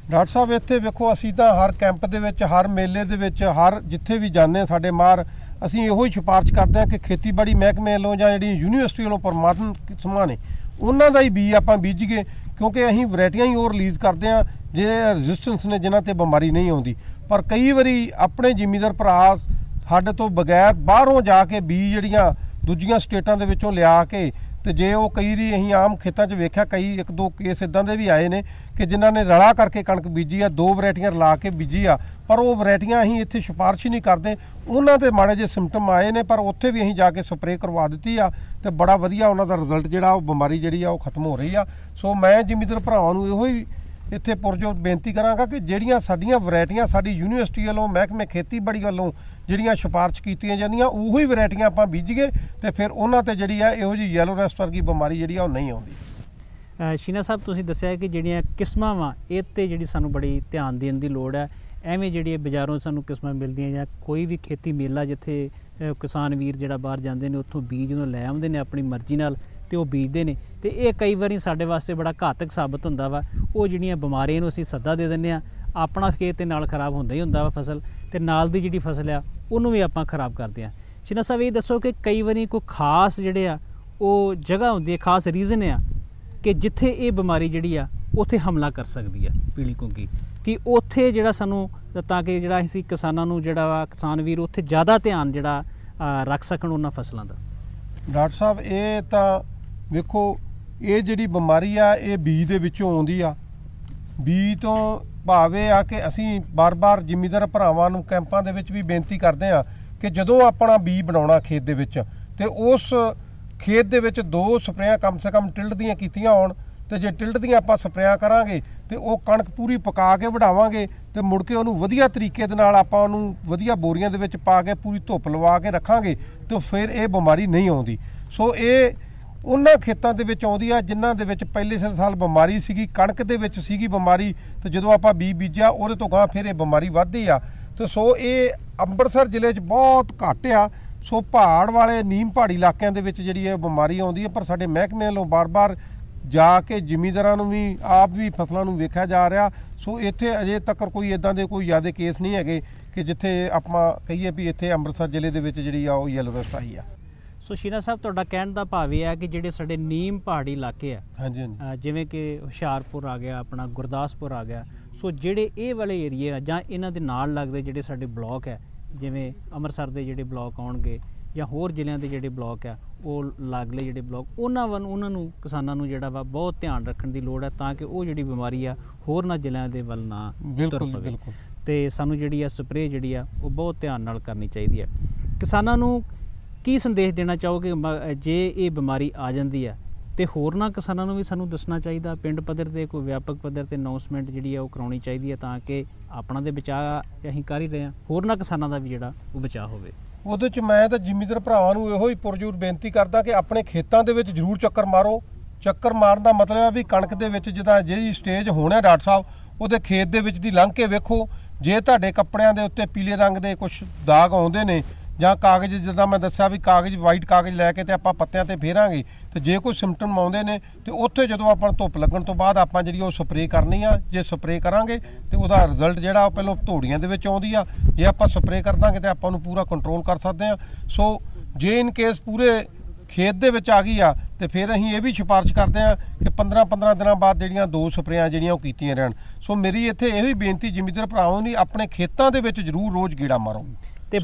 ਡਾਕਟਰ ਸਾਹਿਬ ਇੱਥੇ ਵੇਖੋ ਅਸੀਂ ਤਾਂ ਹਰ ਕੈਂਪ ਦੇ ਵਿੱਚ, ਹਰ ਮੇਲੇ ਦੇ ਵਿੱਚ, ਹਰ ਜਿੱਥੇ ਵੀ ਜਾਂਦੇ ਹਾਂ ਸਾਡੇ ਮਾਰ ਅਸੀਂ ਇਹੋ ਹੀ ਸਿਫਾਰਿਸ਼ ਕਰਦੇ ਹਾਂ ਕਿ ਖੇਤੀਬਾੜੀ ਮਹਿਕਮੇ ਵੱਲੋਂ ਜਾਂ ਜਿਹੜੀ ਯੂਨੀਵਰਸਿਟੀ ਵੱਲੋਂ ਪ੍ਰਮਾਤਮ ਕਿਸਮਾਂ ਨੇ ਉਹਨਾਂ ਦਾ ਹੀ ਬੀਜ ਆਪਾਂ ਬੀਜੀਏ, ਕਿਉਂਕਿ ਅਸੀਂ ਵੈਰਾਈਟੀਆਂ ਹੀ ਉਹ ਰਿਲੀਜ਼ ਕਰਦੇ ਹਾਂ ਜਿਹੜੇ ਰੈਜ਼ਿਸਟੈਂਸ ਨੇ, ਜਿਨ੍ਹਾਂ ਤੇ ਬਿਮਾਰੀ ਨਹੀਂ ਆਉਂਦੀ। ਪਰ ਕਈ ਵਾਰੀ ਆਪਣੇ ਜ਼ਿਮੀਂਦਾਰ ਭਰਾ ਸਾਡੇ ਤੋਂ ਬਗੈਰ ਬਾਹਰੋਂ ਜਾ ਕੇ ਬੀਜ ਜਿਹੜੀਆਂ ਦੂਜੀਆਂ ਸਟੇਟਾਂ ਦੇ ਵਿੱਚੋਂ ਲਿਆ ਕੇ ਤੇ ਜੇ ਉਹ ਕਈ ਵਾਰੀ ਅਸੀਂ ਆਮ ਖੇਤਾਂ 'ਚ ਵੇਖਿਆ ਕਈ 1-2 ਕੇਸ ਇਦਾਂ ਦੇ ਵੀ ਆਏ ਨੇ ਕਿ ਜਿਨ੍ਹਾਂ ਨੇ ਰਲਾ ਕਰਕੇ ਕਣਕ ਬੀਜੀ ਆ, 2 ਵੈਰਾਈਟੀਆਂ ਰਲਾ ਕੇ ਬੀਜੀ ਆ, ਪਰ ਉਹ ਵੈਰਾਈਟੀਆਂ ਅਸੀਂ ਇੱਥੇ ਸਿਫਾਰਿਸ਼ ਹੀ ਨਹੀਂ ਕਰਦੇ। ਉਹਨਾਂ ਦੇ ਮਾੜੇ ਜਿਹੇ ਸਿੰਪਟਮ ਆਏ ਨੇ ਪਰ ਉੱਥੇ ਵੀ ਅਸੀਂ ਜਾ ਕੇ ਸਪਰੇਅ ਕਰਵਾ ਦਿੱਤੀ ਆ ਤੇ ਬੜਾ ਵਧੀਆ ਉਹਨਾਂ ਦਾ ਰਿਜ਼ਲਟ ਜਿਹੜਾ ਉਹ ਬਿਮਾਰੀ ਜਿਹੜੀ ਆ ਉਹ ਖਤਮ ਹੋ ਰਹੀ ਆ। ਸੋ ਮੈਂ ਜ਼ਿਮੀਂਦਾਰ ਭਰਾਵਾਂ ਨੂੰ ਇਹੋ ਹੀ ਇੱਥੇ ਪੁਰਜੋਰ ਬੇਨਤੀ ਕਰਾਂਗਾ ਕਿ ਜਿਹੜੀਆਂ ਸਾਡੀਆਂ ਵੈਰਾਈਟੀਆਂ ਸਾਡੀ ਯੂਨੀਵਰਸਿਟੀ ਵੱਲੋਂ ਮਹਿਕਮੇ ਖੇਤੀਬਾੜੀ ਵੱਲੋਂ ਜਿਹੜੀਆਂ ਸਿਫਾਰਿਸ਼ ਕੀਤੀਆਂ ਜਾਂਦੀਆਂ ਉਹੀ ਵੈਰਾਈਟੀਆਂ ਆਪਾਂ ਬੀਜੀਏ ਤੇ ਫਿਰ ਉਹਨਾਂ ਤੇ ਜਿਹੜੀ ਆ ਇਹੋ ਜਿਹੀ ਯੈਲੋ ਰੈਸਟ ਵਰਗੀ ਬਿਮਾਰੀ ਜਿਹੜੀ ਆ ਉਹ ਨਹੀਂ ਆਉਂਦੀ। ਸ਼ੀਨਾ ਸਾਹਿਬ ਤੁਸੀਂ ਦੱਸਿਆ ਕਿ ਜਿਹੜੀਆਂ ਕਿਸਮਾਂ ਵਾ ਇਹ ਤੇ ਜਿਹੜੀ ਸਾਨੂੰ ਬੜੀ ਧਿਆਨ ਦੇਣ ਦੀ ਲੋੜ ਹੈ। ਐਵੇਂ ਜਿਹੜੀ ਬਾਜ਼ਾਰੋਂ ਸਾਨੂੰ ਕਿਸਮਾਂ ਮਿਲਦੀਆਂ ਜਾਂ ਕੋਈ ਵੀ ਖੇਤੀ ਮੇਲਾ ਜਿੱਥੇ ਕਿਸਾਨ ਵੀਰ ਜਿਹੜਾ ਬਾਹਰ ਜਾਂਦੇ ਨੇ ਉੱਥੋਂ ਬੀਜ ਨੂੰ ਲੈ ਆਉਂਦੇ ਨੇ ਆਪਣੀ ਮਰਜ਼ੀ ਨਾਲ ਤੇ ਉਹ ਬੀਜਦੇ ਨੇ ਤੇ ਇਹ ਕਈ ਵਾਰੀ ਸਾਡੇ ਵਾਸਤੇ ਬੜਾ ਘਾਤਕ ਸਾਬਤ ਹੁੰਦਾ ਵਾ। ਉਹ ਜਿਹੜੀਆਂ ਬਿਮਾਰੀਆਂ ਨੂੰ ਅਸੀਂ ਸੱਦਾ ਦੇ ਦਿੰਦੇ ਆ, ਆਪਣਾ ਖੇਤ ਦੇ ਨਾਲ ਖਰਾਬ ਹੁੰਦਾ ਹੀ ਹੁੰਦਾ ਵਾ ਫਸਲ ਤੇ ਨਾਲ ਦੀ ਜਿਹੜੀ ਫਸਲ ਆ ਉਹਨੂੰ ਵੀ ਆਪਾਂ ਖਰਾਬ ਕਰਦੇ ਆ। ਸ਼ੀਨਾ ਸਾਹਿਬ ਇਹ ਦੱਸੋ ਕਿ ਕਈ ਵਾਰੀ ਕੋਈ ਖਾਸ ਜਿਹੜੇ ਆ ਉਹ ਜਗ੍ਹਾ ਹੁੰਦੀ ਹੈ, ਖਾਸ ਰੀਜ਼ਨ ਆ ਕਿ ਜਿੱਥੇ ਇਹ ਬਿਮਾਰੀ ਜਿਹੜੀ ਆ ਉੱਥੇ ਹਮਲਾ ਕਰ ਸਕਦੀ ਆ ਪੀਲੀ ਕੁੰਗੀ, ਕਿ ਉੱਥੇ ਜਿਹੜਾ ਸਾਨੂੰ ਤਾਂ ਕਿ ਜਿਹੜਾ ਅਸੀਂ ਕਿਸਾਨਾਂ ਨੂੰ ਜਿਹੜਾ ਵਾ ਕਿਸਾਨ ਵੀਰ ਉੱਥੇ ਜ਼ਿਆਦਾ ਧਿਆਨ ਜਿਹੜਾ ਰੱਖ ਸਕਣ ਉਹਨਾਂ ਫਸਲਾਂ ਦਾ। ਡਾਕਟਰ ਸਾਹਿਬ ਇਹ ਤਾਂ ਵੇਖੋ ਇਹ ਜਿਹੜੀ ਬਿਮਾਰੀ ਆ ਇਹ ਬੀਜ ਦੇ ਵਿੱਚੋਂ ਆਉਂਦੀ ਆ। ਬੀਜ ਤੋਂ ਭਾਵ ਇਹ ਆ ਕਿ ਅਸੀਂ ਬਾਰ-ਬਾਰ ਜ਼ਿਮੀਂਦਾਰ ਭਰਾਵਾਂ ਨੂੰ ਕੈਂਪਾਂ ਦੇ ਵਿੱਚ ਵੀ ਬੇਨਤੀ ਕਰਦੇ ਆ ਕਿ ਜਦੋਂ ਆਪਣਾ ਬੀਜ ਬਣਾਉਣਾ ਖੇਤ ਦੇ ਵਿੱਚ ਤੇ ਉਸ ਖੇਤ ਦੇ ਵਿੱਚ 2 ਸਪਰੇਆਂ ਕਮ ਸੇ ਕਮ ਟਿਲਡ ਦੀਆਂ ਕੀਤੀਆਂ ਹੋਣ ਤੇ ਜੇ ਟਿਲਡ ਦੀਆਂ ਆਪਾਂ ਸਪਰੇਆਂ ਕਰਾਂਗੇ ਤੇ ਉਹ ਕਣਕ ਪੂਰੀ ਪਕਾ ਕੇ ਵਢਾਵਾਂਗੇ ਤੇ ਮੁੜ ਕੇ ਉਹਨੂੰ ਵਧੀਆ ਤਰੀਕੇ ਦੇ ਨਾਲ ਆਪਾਂ ਉਹਨੂੰ ਵਧੀਆ ਬੋਰੀਆਂ ਦੇ ਵਿੱਚ ਪਾ ਕੇ ਪੂਰੀ ਧੁੱਪ ਲਵਾ ਕੇ ਰੱਖਾਂਗੇ ਤੇ ਫਿਰ ਇਹ ਬਿਮਾਰੀ ਨਹੀਂ ਆਉਂਦੀ। ਸੋ ਇਹ ਉਹਨਾਂ ਖੇਤਾਂ ਦੇ ਵਿੱਚ ਆਉਂਦੀ ਆ ਜਿਨ੍ਹਾਂ ਦੇ ਵਿੱਚ ਪਹਿਲੇ ਸਾਲ ਬਿਮਾਰੀ ਸੀਗੀ, ਕਣਕ ਦੇ ਵਿੱਚ ਸੀਗੀ ਬਿਮਾਰੀ ਤੇ ਜਦੋਂ ਆਪਾਂ ਬੀਜਿਆ ਉਹਦੇ ਤੋਂ ਗਾਂ ਫਿਰ ਇਹ ਬਿਮਾਰੀ ਵੱਧਦੀ ਆ। ਤੇ ਸੋ ਇਹ ਅੰਮ੍ਰਿਤਸਰ ਜ਼ਿਲ੍ਹੇ 'ਚ ਬਹੁਤ ਘੱਟ ਆ। ਸੋ ਪਹਾੜ ਵਾਲੇ ਨੀਮ ਪਹਾੜੀ ਇਲਾਕਿਆਂ ਦੇ ਵਿੱਚ ਜਿਹੜੀ ਇਹ ਬਿਮਾਰੀ ਆਉਂਦੀ ਹੈ, ਪਰ ਸਾਡੇ ਮਹਿਕਮੇ ਵੱਲੋਂ ਬਾਰ-ਬਾਰ ਜਾ ਕੇ ਜ਼ਿਮੀਂਦਾਰਾਂ ਨੂੰ ਵੀ ਆਪ ਵੀ ਫਸਲਾਂ ਨੂੰ ਵੇਖਿਆ ਜਾ ਰਿਹਾ। ਸੋ ਇੱਥੇ ਅਜੇ ਤੱਕ ਕੋਈ ਇਦਾਂ ਦੇ ਕੋਈ ਜ਼ਿਆਦਾ ਕੇਸ ਨਹੀਂ ਹੈਗੇ ਕਿ ਜਿੱਥੇ ਆਪਾਂ ਕਹੀਏ ਵੀ ਇੱਥੇ ਅੰਮ੍ਰਿਤਸਰ ਜ਼ਿਲ੍ਹੇ ਦੇ ਵਿੱਚ ਜਿਹੜੀ ਆ ਉਹ ਯੈਲੋ ਰੈਸਟ ਆਈ ਆ। ਸੋ ਸ਼ੀਨਾ ਸਾਹਿਬ ਤੁਹਾਡਾ ਕਹਿਣ ਦਾ ਭਾਵ ਇਹ ਹੈ ਕਿ ਜਿਹੜੇ ਸਾਡੇ ਨੀਮ ਪਹਾੜੀ ਇਲਾਕੇ ਆ, ਹਾਂਜੀ, ਜਿਵੇਂ ਕਿ ਹੁਸ਼ਿਆਰਪੁਰ ਆ ਗਿਆ, ਆਪਣਾ ਗੁਰਦਾਸਪੁਰ ਆ ਗਿਆ, ਸੋ ਜਿਹੜੇ ਇਹ ਵਾਲੇ ਏਰੀਏ ਆ ਜਾਂ ਇਹਨਾਂ ਦੇ ਨਾਲ ਲੱਗਦੇ ਜਿਹੜੇ ਸਾਡੇ ਬਲਾਕ ਹੈ, ਜਿਵੇਂ ਅੰਮ੍ਰਿਤਸਰ ਦੇ ਜਿਹੜੇ ਬਲਾਕ ਆਉਣਗੇ ਜਾਂ ਹੋਰ ਜ਼ਿਲ੍ਹਿਆਂ ਦੇ ਜਿਹੜੇ ਬਲਾਕ ਆ ਉਹ ਲਾਗਲੇ ਜਿਹੜੇ ਬਲਾਕ ਉਹਨਾਂ ਨੂੰ ਕਿਸਾਨਾਂ ਨੂੰ ਜਿਹੜਾ ਵਾ ਬਹੁਤ ਧਿਆਨ ਰੱਖਣ ਦੀ ਲੋੜ ਹੈ ਤਾਂ ਕਿ ਉਹ ਜਿਹੜੀ ਬਿਮਾਰੀ ਆ ਹੋਰ ਨਾ ਜ਼ਿਲ੍ਹਿਆਂ ਦੇ ਵੱਲ ਨਾ ਤੁਰ ਪਵੇ। ਤੇ ਸਾਨੂੰ ਜਿਹੜੀ ਆ ਸਪਰੇਅ ਜਿਹੜੀ ਆ ਉਹ ਬਹੁਤ ਧਿਆਨ ਨਾਲ ਕਰਨੀ ਚਾਹੀਦੀ ਹੈ। ਕਿਸਾਨਾਂ ਨੂੰ ਕੀ ਸੰਦੇਸ਼ ਦੇਣਾ ਚਾਹੋਗੇ ਜੇ ਇਹ ਬਿਮਾਰੀ ਆ ਜਾਂਦੀ ਆ ਤੇ ਹੋਰਨਾਂ ਕਿਸਾਨਾਂ ਨੂੰ ਵੀ ਸਾਨੂੰ ਦੱਸਣਾ ਚਾਹੀਦਾ, ਪਿੰਡ ਪੱਧਰ ਤੇ ਕੋਈ ਵਿਆਪਕ ਪੱਧਰ ਤੇ ਅਨਾਉਂਸਮੈਂਟ ਜਿਹੜੀ ਆ ਉਹ ਕਰਾਉਣੀ ਚਾਹੀਦੀ ਹੈ ਤਾਂ ਕਿ ਆਪਣਾ ਦੇ ਬਚਾਅ ਅਸੀਂ ਕਰ ਹੀ ਰਹੇ ਹਾਂ, ਹੋਰਨਾਂ ਕਿਸਾਨਾਂ ਦਾ ਵੀ ਜਿਹੜਾ ਉਹ ਬਚਾਅ ਹੋਵੇ। ਉਹਦੇ 'ਚ ਮੈਂ ਤਾਂ ਜ਼ਿਮੀਂਦਾਰ ਭਰਾਵਾਂ ਨੂੰ ਇਹੋ ਹੀ ਪੁਰਜੋਰ ਬੇਨਤੀ ਕਰਦਾ ਕਿ ਆਪਣੇ ਖੇਤਾਂ ਦੇ ਵਿੱਚ ਜ਼ਰੂਰ ਚੱਕਰ ਮਾਰੋ। ਚੱਕਰ ਮਾਰਨ ਦਾ ਮਤਲਬ ਹੈ ਵੀ ਕਣਕ ਦੇ ਵਿੱਚ ਜਿੱਦਾਂ ਜਿਹੜੀ ਸਟੇਜ ਹੋਣਾ ਡਾਕਟਰ ਸਾਹਿਬ ਉਹਦੇ ਖੇਤ ਦੇ ਵਿੱਚ ਦੀ ਲੰਘ ਕੇ ਵੇਖੋ। ਜੇ ਤੁਹਾਡੇ ਕੱਪੜਿਆਂ ਦੇ ਉੱਤੇ ਪੀਲੇ ਰੰਗ ਦੇ ਕੁਝ ਦਾਗ ਆਉਂਦੇ ਨੇ ਜਾਂ ਕਾਗਜ਼ ਜਿੱਦਾਂ ਮੈਂ ਦੱਸਿਆ ਵੀ ਕਾਗਜ਼ ਵਾਈਟ ਕਾਗਜ਼ ਲੈ ਕੇ ਤੇ ਆਪਾਂ ਪੱਤਿਆਂ ਤੇ ਫੇਰਾਂਗੇ ਤੇ ਜੇ ਕੋਈ ਸਿੰਪਟਮ ਆਉਂਦੇ ਨੇ ਤੇ ਉੱਥੇ ਜਦੋਂ ਆਪਾਂ ਧੁੱਪ ਲੱਗਣ ਤੋਂ ਬਾਅਦ ਆਪਾਂ ਜਿਹੜੀ ਉਹ ਸਪਰੇਅ ਕਰਨੀ ਆ। ਜੇ ਸਪਰੇਅ ਕਰਾਂਗੇ ਤੇ ਉਹਦਾ ਰਿਜ਼ਲਟ ਜਿਹੜਾ ਉਹ ਪਹਿਲਾਂ ਧੂੜੀਆਂ ਦੇ ਵਿੱਚ ਆਉਂਦੀ ਆ, ਜੇ ਆਪਾਂ ਸਪਰੇਅ ਕਰ ਦਾਂਗੇ ਤੇ ਆਪਾਂ ਨੂੰ ਪੂਰਾ ਕੰਟਰੋਲ ਕਰ ਸਕਦੇ ਆ। ਸੋ ਜੇ ਇਨ ਕੇਸ ਪੂਰੇ ਖੇਤ ਦੇ ਵਿੱਚ ਆ ਗਈ ਆ ਤੇ ਫਿਰ ਅਸੀਂ ਇਹ ਵੀ ਸਿਫਾਰਿਸ਼ ਕਰਦੇ ਆ ਕਿ 15-15 ਦਿਨਾਂ ਬਾਅਦ ਜਿਹੜੀਆਂ 2 ਸਪਰੇਆਂ ਜਿਹੜੀਆਂ ਉਹ ਕੀਤੀਆਂ ਰਹਿਣ। ਸੋ ਮੇਰੀ ਇੱਥੇ ਇਹ ਵੀ ਬੇਨਤੀ ਜ਼ਿਮੀਂਦਾਰ ਭਰਾਵਾਂ ਦੀ, ਆਪਣੇ ਖੇਤਾਂ ਦੇ ਵਿੱਚ ਜ਼ਰੂਰ ਰੋਜ਼ ਗੇੜਾ ਮਾਰੋ ਤੇ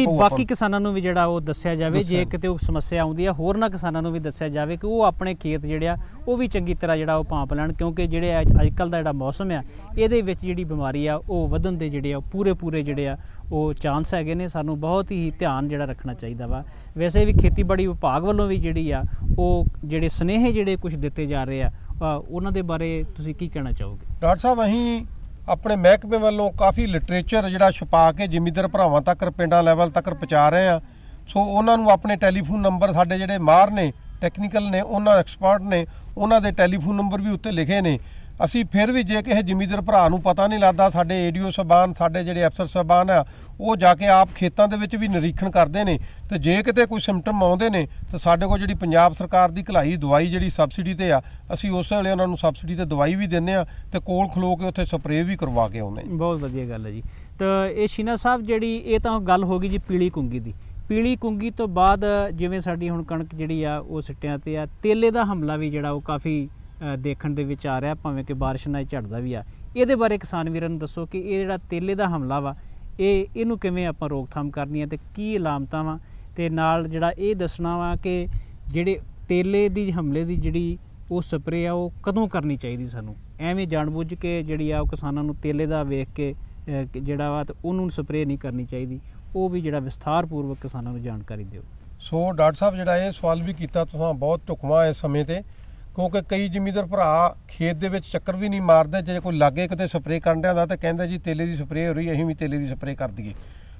ਬਾਕੀ ਕਿਸਾਨਾਂ ਨੂੰ ਵੀ ਜਿਹੜਾ ਉਹ ਦੱਸਿਆ ਜਾਵੇ, ਜੇ ਕਿਤੇ ਉਹ ਸਮੱਸਿਆ ਆਉਂਦੀ ਆ ਹੋਰਨਾਂ ਕਿਸਾਨਾਂ ਨੂੰ ਵੀ ਦੱਸਿਆ ਜਾਵੇ ਕਿ ਉਹ ਆਪਣੇ ਖੇਤ ਜਿਹੜੇ ਆ ਉਹ ਵੀ ਚੰਗੀ ਤਰ੍ਹਾਂ ਜਿਹੜਾ ਉਹ ਭਾਂਪ ਲੈਣ, ਕਿਉਂਕਿ ਜਿਹੜੇ ਅੱਜ ਕੱਲ੍ਹ ਦਾ ਜਿਹੜਾ ਮੌਸਮ ਆ ਇਹਦੇ ਵਿੱਚ ਜਿਹੜੀ ਬਿਮਾਰੀ ਆ ਉਹ ਵਧਣ ਦੇ ਜਿਹੜੇ ਆ ਪੂਰੇ ਜਿਹੜੇ ਆ ਉਹ ਚਾਂਸ ਹੈਗੇ ਨੇ। ਸਾਨੂੰ ਬਹੁਤ ਹੀ ਧਿਆਨ ਜਿਹੜਾ ਰੱਖਣਾ ਚਾਹੀਦਾ ਵਾ। ਵੈਸੇ ਵੀ ਖੇਤੀਬਾੜੀ ਵਿਭਾਗ ਵੱਲੋਂ ਵੀ ਜਿਹੜੀ ਆ ਉਹ ਜਿਹੜੇ ਸੁਨੇਹੇ ਜਿਹੜੇ ਕੁਝ ਦਿੱਤੇ ਜਾ ਰਹੇ ਆ ਉਹਨਾਂ ਦੇ ਬਾਰੇ ਤੁਸੀਂ ਕੀ ਕਹਿਣਾ ਚਾਹੋਗੇ? ਡਾਕਟਰ ਸਾਹਿਬ, ਅਸੀਂ ਆਪਣੇ ਮਹਿਕਮੇ ਵੱਲੋਂ ਕਾਫੀ ਲਿਟਰੇਚਰ ਜਿਹੜਾ ਛਪਾ ਕੇ ਜ਼ਿਮੀਂਦਾਰ ਭਰਾਵਾਂ ਤੱਕ ਪਿੰਡਾਂ ਲੈਵਲ ਤੱਕ ਪਹੁੰਚਾ ਰਹੇ ਆ। ਸੋ ਉਹਨਾਂ ਨੂੰ ਆਪਣੇ ਟੈਲੀਫੋਨ ਨੰਬਰ, ਸਾਡੇ ਜਿਹੜੇ ਮਾਹਰ ਨੇ ਟੈਕਨੀਕਲ ਨੇ, ਉਹਨਾਂ ਐਕਸਪਰਟ ਨੇ, ਉਹਨਾਂ ਦੇ ਟੈਲੀਫੋਨ ਨੰਬਰ ਵੀ ਉੱਤੇ ਲਿਖੇ ਨੇ। ਅਸੀਂ ਫਿਰ ਵੀ ਜੇ ਕਿਸੇ ਜ਼ਿਮੀਂਦਾਰ ਭਰਾ ਨੂੰ ਪਤਾ ਨਹੀਂ ਲੱਗਦਾ, ਸਾਡੇ ਏਡੀਓ ਸਾਹਿਬਾਨ, ਸਾਡੇ ਜਿਹੜੇ ਅਫਸਰ ਸਾਹਿਬਾਨ ਆ ਉਹ ਜਾ ਕੇ ਆਪ ਖੇਤਾਂ ਦੇ ਵਿੱਚ ਵੀ ਨਿਰੀਖਣ ਕਰਦੇ ਨੇ ਤੇ ਜੇ ਕਿਤੇ ਕੋਈ ਸਿੰਪਟਮ ਆਉਂਦੇ ਨੇ ਤਾਂ ਸਾਡੇ ਕੋਲ ਜਿਹੜੀ ਪੰਜਾਬ ਸਰਕਾਰ ਦੀ ਘਲਾਈ ਦਵਾਈ ਜਿਹੜੀ ਸਬਸਿਡੀ ਤੇ ਆ, ਅਸੀਂ ਉਸ ਵੇਲੇ ਉਹਨਾਂ ਨੂੰ ਸਬਸਿਡੀ ਤੇ ਦਵਾਈ ਵੀ ਦਿੰਦੇ ਆ ਤੇ ਕੋਲ ਖਲੋ ਕੇ ਉੱਥੇ ਸਪਰੇਅ ਵੀ ਕਰਵਾ ਕੇ ਆਉਂਦੇ। ਬਹੁਤ ਵਧੀਆ ਗੱਲ ਹੈ ਜੀ। ਤਾਂ ਇਹ ਸ਼ੀਨਾ ਸਾਹਿਬ ਜਿਹੜੀ ਇਹ ਤਾਂ ਗੱਲ ਹੋ ਗਈ ਜੀ ਪੀਲੀ ਕੁੰਗੀ ਦੀ। ਪੀਲੀ ਕੁੰਗੀ ਤੋਂ ਬਾਅਦ ਜਿਵੇਂ ਸਾਡੀ ਹੁਣ ਕਣਕ ਜਿਹੜੀ ਆ ਉਹ ਸਿੱਟਿਆਂ ਤੇ ਆ, ਤੇਲੇ ਦਾ ਹਮਲਾ ਵੀ ਜਿਹੜਾ ਉਹ ਕਾਫੀ ਦੇਖਣ ਦੇ ਵਿੱਚ ਆ ਰਿਹਾ, ਭਾਵੇਂ ਕਿ ਬਾਰਿਸ਼ ਨਾਲ ਝੜਦਾ ਵੀ ਆ। ਇਹਦੇ ਬਾਰੇ ਕਿਸਾਨ ਵੀਰਾਂ ਨੂੰ ਦੱਸੋ ਕਿ ਇਹ ਜਿਹੜਾ ਤੇਲੇ ਦਾ ਹਮਲਾ ਵਾ ਇਹਨੂੰ ਕਿਵੇਂ ਆਪਾਂ ਰੋਕਥਾਮ ਕਰਨੀ ਹੈ ਤੇ ਕੀ ਅਲਾਮਤਾਂ ਵਾ, ਤੇ ਨਾਲ ਜਿਹੜਾ ਇਹ ਦੱਸਣਾ ਵਾ ਕਿ ਜਿਹੜੇ ਤੇਲੇ ਦੀ ਹਮਲੇ ਦੀ ਜਿਹੜੀ ਉਹ ਸਪਰੇਅ ਆ ਉਹ ਕਦੋਂ ਕਰਨੀ ਚਾਹੀਦੀ ਸਾਨੂੰ। ਐਵੇਂ ਜਾਣਬੁੱਝ ਕੇ ਜਿਹੜੀ ਆ ਉਹ ਕਿਸਾਨਾਂ ਨੂੰ ਤੇਲੇ ਦਾ ਵੇਖ ਕੇ ਜਿਹੜਾ ਵਾ ਤੇ ਉਹਨੂੰ ਸਪਰੇਅ ਨਹੀਂ ਕਰਨੀ ਚਾਹੀਦੀ। ਉਹ ਵੀ ਜਿਹੜਾ ਵਿਸਥਾਰਪੂਰਵਕ ਕਿਸਾਨਾਂ ਨੂੰ ਜਾਣਕਾਰੀ ਦਿਓ। ਸੋ ਡਾਕਟਰ ਸਾਹਿਬ, ਜਿਹੜਾ ਇਹ ਸਵਾਲ ਵੀ ਕੀਤਾ ਤੁਸੀਂ ਬਹੁਤ ਢੁਕਵਾਂ ਇਸ ਸਮੇਂ ਤੇ, ਕਿਉਂਕਿ ਕਈ ਜ਼ਿਮੀਂਦਾਰ ਭਰਾ ਖੇਤ ਦੇ ਵਿੱਚ ਚੱਕਰ ਵੀ ਨਹੀਂ ਮਾਰਦੇ। ਜੇ ਕੋਈ ਲਾਗੇ ਕਿਤੇ ਸਪਰੇਅ ਕਰਨ ਡਿਆ ਦਾ ਤਾਂ ਕਹਿੰਦੇ ਜੀ ਤੇਲੇ ਦੀ ਸਪਰੇਅ ਹੋ ਰਹੀ, ਅਸੀਂ ਵੀ ਤੇਲੇ ਦੀ ਸਪਰੇਅ ਕਰ ਦਈਏ।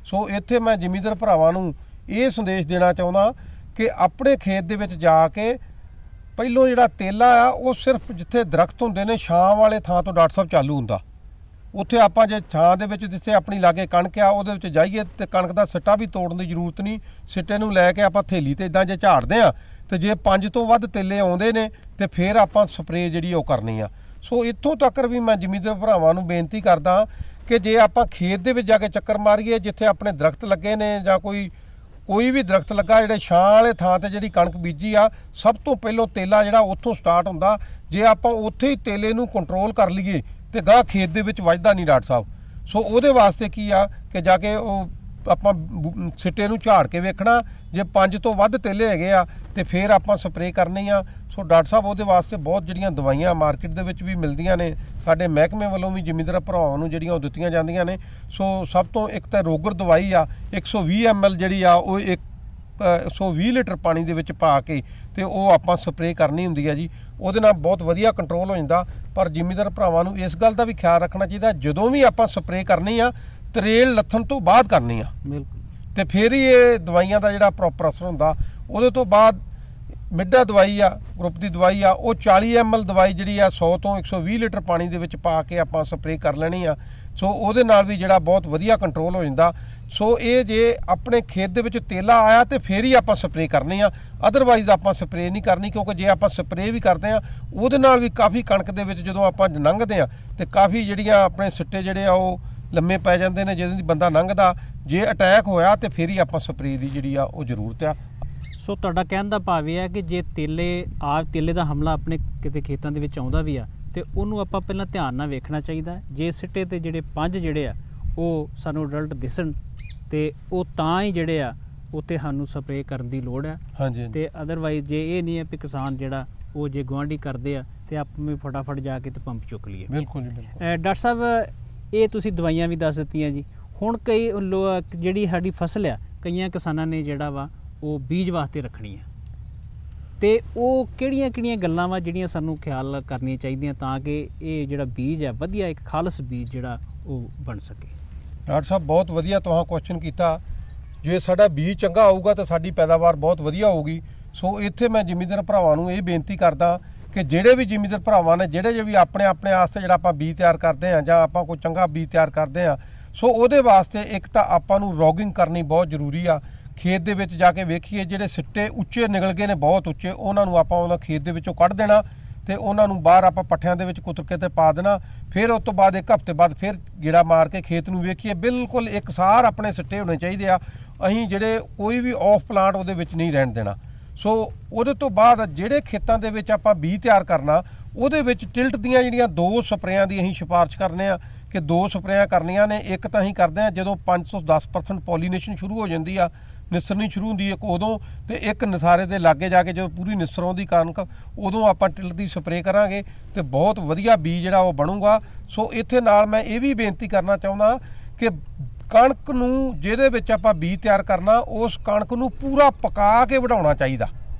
ਸੋ ਇੱਥੇ ਮੈਂ ਜ਼ਿਮੀਂਦਾਰ ਭਰਾਵਾਂ ਨੂੰ ਇਹ ਸੰਦੇਸ਼ ਦੇਣਾ ਚਾਹੁੰਦਾ ਕਿ ਆਪਣੇ ਖੇਤ ਦੇ ਵਿੱਚ ਜਾ ਕੇ ਪਹਿਲੋਂ ਜਿਹੜਾ ਤੇਲਾ ਆ ਉਹ ਸਿਰਫ ਜਿੱਥੇ ਦਰਖਤ ਹੁੰਦੇ ਨੇ ਛਾਂ ਵਾਲੇ ਥਾਂ ਤੋਂ ਡਾਕਟਰ ਸਾਹਿਬ ਚਾਲੂ ਹੁੰਦਾ। ਉੱਥੇ ਆਪਾਂ ਜੇ ਛਾਂ ਦੇ ਵਿੱਚ ਜਿੱਥੇ ਆਪਣੀ ਲਾਗੇ ਕਣਕ ਆ ਉਹਦੇ ਵਿੱਚ ਜਾਈਏ ਤੇ ਕਣਕ ਦਾ ਸਿੱਟਾ ਵੀ ਤੋੜਨ ਦੀ ਜ਼ਰੂਰਤ ਨਹੀਂ। ਸਿੱਟੇ ਨੂੰ ਲੈ ਕੇ ਆਪਾਂ ਥੈਲੀ ਤੇ ਇਦਾਂ ਜੇ ਝਾੜਦੇ ਆ ਤੇ ਜੇ 5 ਤੋਂ ਵੱਧ ਤੇਲੇ ਆਉਂਦੇ ਨੇ ਤੇ ਫਿਰ ਆਪਾਂ ਸਪਰੇਅ ਜਿਹੜੀ ਉਹ ਕਰਨੀ ਆ। ਸੋ ਇੱਥੋਂ ਤੱਕ ਵੀ ਮੈਂ ਜ਼ਿਮੀਂਦਾਰ ਭਰਾਵਾਂ ਨੂੰ ਬੇਨਤੀ ਕਰਦਾ ਕਿ ਜੇ ਆਪਾਂ ਖੇਤ ਦੇ ਵਿੱਚ ਜਾ ਕੇ ਚੱਕਰ ਮਾਰੀਏ ਜਿੱਥੇ ਆਪਣੇ ਦਰਖਤ ਲੱਗੇ ਨੇ ਜਾਂ ਕੋਈ ਵੀ ਦਰਖਤ ਲੱਗਾ, ਜਿਹੜੇ ਛਾਂ ਵਾਲੇ ਥਾਂ ਤੇ ਜਿਹੜੀ ਕਣਕ ਬੀਜੀ ਆ, ਸਭ ਤੋਂ ਪਹਿਲਾਂ ਤੇਲਾ ਜਿਹੜਾ ਉੱਥੋਂ ਸਟਾਰਟ ਹੁੰਦਾ। ਜੇ ਆਪਾਂ ਉੱਥੇ ਹੀ ਤੇਲੇ ਨੂੰ ਕੰਟਰੋਲ ਕਰ ਲਈਏ ਤੇ ਗਾਹ ਖੇਤ ਦੇ ਵਿੱਚ ਵੱਜਦਾ ਨਹੀਂ ਡਾਕਟਰ ਸਾਹਿਬ। ਸੋ ਉਹਦੇ ਵਾਸਤੇ ਕੀ ਆ ਕਿ ਜਾ ਕੇ ਉਹ ਆਪਾਂ ਸਿੱਟੇ ਨੂੰ ਝਾੜ ਕੇ ਵੇਖਣਾ, ਜੇ 5 ਤੋਂ ਵੱਧ ਤੇਲੇ ਹੈਗੇ ਆ ਤੇ ਫਿਰ ਆਪਾਂ ਸਪਰੇਅ ਕਰਨੀ ਆ। ਸੋ ਡਾਕਟਰ ਸਾਹਿਬ, ਉਹਦੇ ਵਾਸਤੇ ਬਹੁਤ ਜਿਹੜੀਆਂ ਦਵਾਈਆਂ ਮਾਰਕੀਟ ਦੇ ਵਿੱਚ ਵੀ ਮਿਲਦੀਆਂ ਨੇ, ਸਾਡੇ ਮਹਿਕਮੇ ਵੱਲੋਂ ਵੀ ਜ਼ਿਮੀਂਦਾਰ ਭਰਾਵਾਂ ਨੂੰ ਜਿਹੜੀਆਂ ਉਹ ਦਿੱਤੀਆਂ ਜਾਂਦੀਆਂ ਨੇ। ਸੋ ਸਭ ਤੋਂ ਇੱਕ ਤਾਂ ਰੋਗਰ ਦਵਾਈ ਆ 120 ml ਜਿਹੜੀ ਆ ਉਹ 120 ਲੀਟਰ ਪਾਣੀ ਦੇ ਵਿੱਚ ਪਾ ਕੇ ਤੇ ਉਹ ਆਪਾਂ ਸਪਰੇਅ ਕਰਨੀ ਹੁੰਦੀ ਆ ਜੀ। ਉਹਦੇ ਨਾਲ ਬਹੁਤ ਵਧੀਆ ਕੰਟਰੋਲ ਹੋ ਜਾਂਦਾ। ਪਰ ਜ਼ਿਮੀਂਦਾਰ ਭਰਾਵਾਂ ਨੂੰ ਇਸ ਗੱਲ ਦਾ ਵੀ ਖਿਆਲ ਰੱਖਣਾ ਚਾਹੀਦਾ, ਜਦੋਂ ਵੀ ਆਪਾਂ ਸਪਰੇਅ ਕਰਨੀ ਆ ਤਰੇਲ ਲੱਥਣ ਤੋਂ ਬਾਅਦ ਕਰਨੀ ਆ ਤੇ ਫਿਰ ਹੀ ਇਹ ਦਵਾਈਆਂ ਦਾ ਜਿਹੜਾ ਪ੍ਰੋਪਰ ਅਸਰ ਹੁੰਦਾ। ਉਹਦੇ ਤੋਂ ਬਾਅਦ ਮਿੱਡਾ ਦਵਾਈ ਆ, ਗਰੁੱਪ ਦੀ ਦਵਾਈ ਆ, ਉਹ 40 ml ਦਵਾਈ ਜਿਹੜੀ ਆ 100 ਤੋਂ 120 ਲੀਟਰ ਪਾਣੀ ਦੇ ਵਿੱਚ ਪਾ ਕੇ ਆਪਾਂ ਸਪਰੇਅ ਕਰ ਲੈਣੀ ਆ। ਸੋ ਉਹਦੇ ਨਾਲ ਵੀ ਜਿਹੜਾ ਬਹੁਤ ਵਧੀਆ ਕੰਟਰੋਲ ਹੋ ਜਾਂਦਾ। ਸੋ ਇਹ ਜੇ ਆਪਣੇ ਖੇਤ ਦੇ ਵਿੱਚ ਤੇਲਾ ਆਇਆ ਤੇ ਫਿਰ ਹੀ ਆਪਾਂ ਸਪਰੇਅ ਕਰਨੀ ਆ, ਅਦਰਵਾਈਜ਼ ਆਪਾਂ ਸਪਰੇਅ ਨਹੀਂ ਕਰਨੀ। ਕਿਉਂਕਿ ਜੇ ਆਪਾਂ ਸਪਰੇਅ ਵੀ ਕਰਦੇ ਆ ਉਹਦੇ ਨਾਲ ਵੀ ਕਾਫੀ ਕਣਕ ਦੇ ਵਿੱਚ ਜਦੋਂ ਆਪਾਂ ਲੰਘਦੇ ਆ ਤੇ ਕਾਫੀ ਜਿਹੜੀਆਂ ਆਪਣੇ ਸਿੱਟੇ ਜਿਹੜੇ ਆ ਉਹ ਲੰਮੇ ਪੈ ਜਾਂਦੇ ਨੇ। ਜਦੋਂ ਦੀ ਬੰਦਾ ਲੰਘਦਾ ਜੇ ਅਟੈਕ ਹੋਇਆ ਤੇ ਫਿਰ ਹੀ ਆਪਾਂ ਸਪਰੇਅ ਦੀ ਜਿਹੜੀ ਆ ਉਹ ਜ਼ਰੂਰਤ ਆ। ਸੋ ਤੁਹਾਡਾ ਕਹਿਣ ਦਾ ਭਾਵ ਇਹ ਹੈ ਕਿ ਜੇ ਤੇਲੇ ਦਾ ਹਮਲਾ ਆਪਣੇ ਕਿਤੇ ਖੇਤਾਂ ਦੇ ਵਿੱਚ ਆਉਂਦਾ ਵੀ ਆ ਤੇ ਉਹਨੂੰ ਆਪਾਂ ਪਹਿਲਾਂ ਧਿਆਨ ਨਾਲ ਵੇਖਣਾ ਚਾਹੀਦਾ। ਜੇ ਸਿੱਟੇ ਤੇ ਜਿਹੜੇ 5 ਜਿਹੜੇ ਆ ਉਹ ਸਾਨੂੰ ਰਿਜ਼ਲਟ ਦਿਸਣ ਤੇ ਉਹ ਤਾਂ ਹੀ ਜਿਹੜੇ ਆ ਉੱਤੇ ਸਾਨੂੰ ਸਪਰੇਅ ਕਰਨ ਦੀ ਲੋੜ ਆ। ਹਾਂਜੀ। ਤੇ ਅਦਰਵਾਈਜ਼ ਜੇ ਇਹ ਨਹੀਂ ਹੈ ਵੀ ਕਿਸਾਨ ਜਿਹੜਾ ਉਹ ਜੇ ਗੁਆਂਢੀ ਕਰਦੇ ਆ ਤੇ ਆਪਾਂ ਵੀ ਫਟਾਫਟ ਜਾ ਕੇ ਤੇ ਪੰਪ ਚੁੱਕ ਲਈਏ। ਬਿਲਕੁਲ ਜੀ, ਬਿਲਕੁਲ। ਡਾਕਟਰ ਸਾਹਿਬ, ਇਹ ਤੁਸੀਂ ਦਵਾਈਆਂ ਵੀ ਦੱਸ ਦਿੱਤੀਆਂ ਜੀ। ਹੁਣ ਕਈ ਜਿਹੜੀ ਸਾਡੀ ਫਸਲ ਆ ਕਈਆਂ ਕਿਸਾਨਾਂ ਨੇ ਜਿਹੜਾ ਵਾ ਉਹ ਬੀਜ ਵਾਸਤੇ ਰੱਖਣੀ ਆ ਤੇ ਉਹ ਕਿਹੜੀਆਂ ਗੱਲਾਂ ਵਾ ਜਿਹੜੀਆਂ ਸਾਨੂੰ ਖਿਆਲ ਕਰਨੀਆਂ ਚਾਹੀਦੀਆਂ ਤਾਂ ਕਿ ਇਹ ਜਿਹੜਾ ਬੀਜ ਆ ਵਧੀਆ ਇੱਕ ਖਾਲਸ ਬੀਜ ਜਿਹੜਾ ਉਹ ਬਣ ਸਕੇ। ਡਾਕਟਰ ਸਾਹਿਬ, ਬਹੁਤ ਵਧੀਆ ਤੁਸੀਂ ਕੁਐਸਚਨ ਕੀਤਾ। ਜੇ ਸਾਡਾ ਬੀਜ ਚੰਗਾ ਹੋਊਗਾ ਤਾਂ ਸਾਡੀ ਪੈਦਾਵਾਰ ਬਹੁਤ ਵਧੀਆ ਹੋਊਗੀ। ਸੋ ਇੱਥੇ ਮੈਂ ਜ਼ਿਮੀਂਦਾਰ ਭਰਾਵਾਂ ਨੂੰ ਇਹ ਬੇਨਤੀ ਕਰਦਾ ਕਿ ਜਿਹੜੇ ਵੀ ਜ਼ਿਮੀਂਦਾਰ ਭਰਾਵਾਂ ਨੇ ਜਿਹੜੇ ਵੀ ਆਪਣੇ ਵਾਸਤੇ ਜਿਹੜਾ ਆਪਾਂ ਬੀਜ ਤਿਆਰ ਕਰਦੇ ਆ ਜਾਂ ਆਪਾਂ ਕੋਈ ਚੰਗਾ ਬੀਜ ਤਿਆਰ ਕਰਦੇ ਆ, ਸੋ ਉਹਦੇ ਵਾਸਤੇ ਇੱਕ ਤਾਂ ਆਪਾਂ ਨੂੰ ਰੌਗਿੰਗ ਕਰਨੀ ਬਹੁਤ ਜ਼ਰੂਰੀ ਆ। ਖੇਤ ਦੇ ਵਿੱਚ ਜਾ ਕੇ ਵੇਖੀਏ ਜਿਹੜੇ ਸਿੱਟੇ ਉੱਚੇ ਨਿਕਲ ਗਏ ਨੇ ਬਹੁਤ ਉੱਚੇ, ਉਹਨਾਂ ਨੂੰ ਆਪਾਂ ਉਹਨਾਂ ਖੇਤ ਦੇ ਵਿੱਚੋਂ ਕੱਢ ਦੇਣਾ ਤੇ ਉਹਨਾਂ ਨੂੰ ਬਾਹਰ ਆਪਾਂ ਪੱਠਿਆਂ ਦੇ ਵਿੱਚ ਕੁਤਰ ਕੇ ਤੇ ਪਾ ਦੇਣਾ। ਫਿਰ ਉਸ ਤੋਂ ਬਾਅਦ 1 ਹਫ਼ਤੇ ਬਾਅਦ ਫਿਰ ਗੇੜਾ ਮਾਰ ਕੇ ਖੇਤ ਨੂੰ ਵੇਖੀਏ, ਬਿਲਕੁਲ ਇਕਸਾਰ ਆਪਣੇ ਸਿੱਟੇ ਹੋਣੇ ਚਾਹੀਦੇ ਆ। ਅਸੀਂ ਜਿਹੜੇ ਕੋਈ ਵੀ ਆਫ ਪਲਾਂਟ ਉਹਦੇ ਵਿੱਚ ਨਹੀਂ ਰਹਿਣ ਦੇਣਾ। ਸੋ ਉਹਦੇ ਤੋਂ ਬਾਅਦ ਜਿਹੜੇ ਖੇਤਾਂ ਦੇ ਵਿੱਚ ਆਪਾਂ ਬੀਜ ਤਿਆਰ ਕਰਨਾ, ਉਹਦੇ ਵਿੱਚ ਟਿਲਟ ਦੀਆਂ ਜਿਹੜੀਆਂ 2 ਸਪਰੇਆਂ ਦੀ ਅਸੀਂ ਸਿਫਾਰਿਸ਼ ਕਰਨੇ ਆ ਕਿ 2 ਸਪਰੇਆਂ ਕਰਨੀਆਂ ਨੇ। ਇੱਕ ਤਾਂ ਅਸੀਂ ਕਰਦੇ ਆ ਜਦੋਂ 5 ਤੋਂ 10% ਪੋਲੀਨੇਸ਼ਨ ਸ਼ੁਰੂ ਹੋ ਜਾਂਦੀ ਆ, ਨਿਸਰਨੀ ਸ਼ੁਰੂ ਹੁੰਦੀ ਹੈ ਉਦੋਂ, ਤੇ ਇੱਕ ਨਸਾਰੇ ਦੇ ਲਾਗੇ ਜਾ ਕੇ ਜਦੋਂ ਪੂਰੀ ਨਿਸਰ ਆਉਂਦੀ ਕਣਕ, ਉਦੋਂ ਆਪਾਂ ਟਿਲਟ ਦੀ ਸਪਰੇਅ ਕਰਾਂਗੇ ਤੇ ਬਹੁਤ ਵਧੀਆ ਬੀਜ ਜਿਹੜਾ ਉਹ ਬਣੂਗਾ। ਸੋ ਇੱਥੇ ਨਾਲ ਮੈਂ ਇਹ ਵੀ ਬੇਨਤੀ ਕਰਨਾ ਚਾਹੁੰਦਾ ਕਿ ਕਣਕ ਨੂੰ ਜਿਹਦੇ ਵਿੱਚ ਆਪਾਂ ਬੀਜ ਤਿਆਰ ਕਰਨਾ, ਉਸ ਕਣਕ ਨੂੰ ਪੂਰਾ ਪਕਾ ਕੇ ਵਢਾਉਣਾ ਚਾਹੀਦਾ।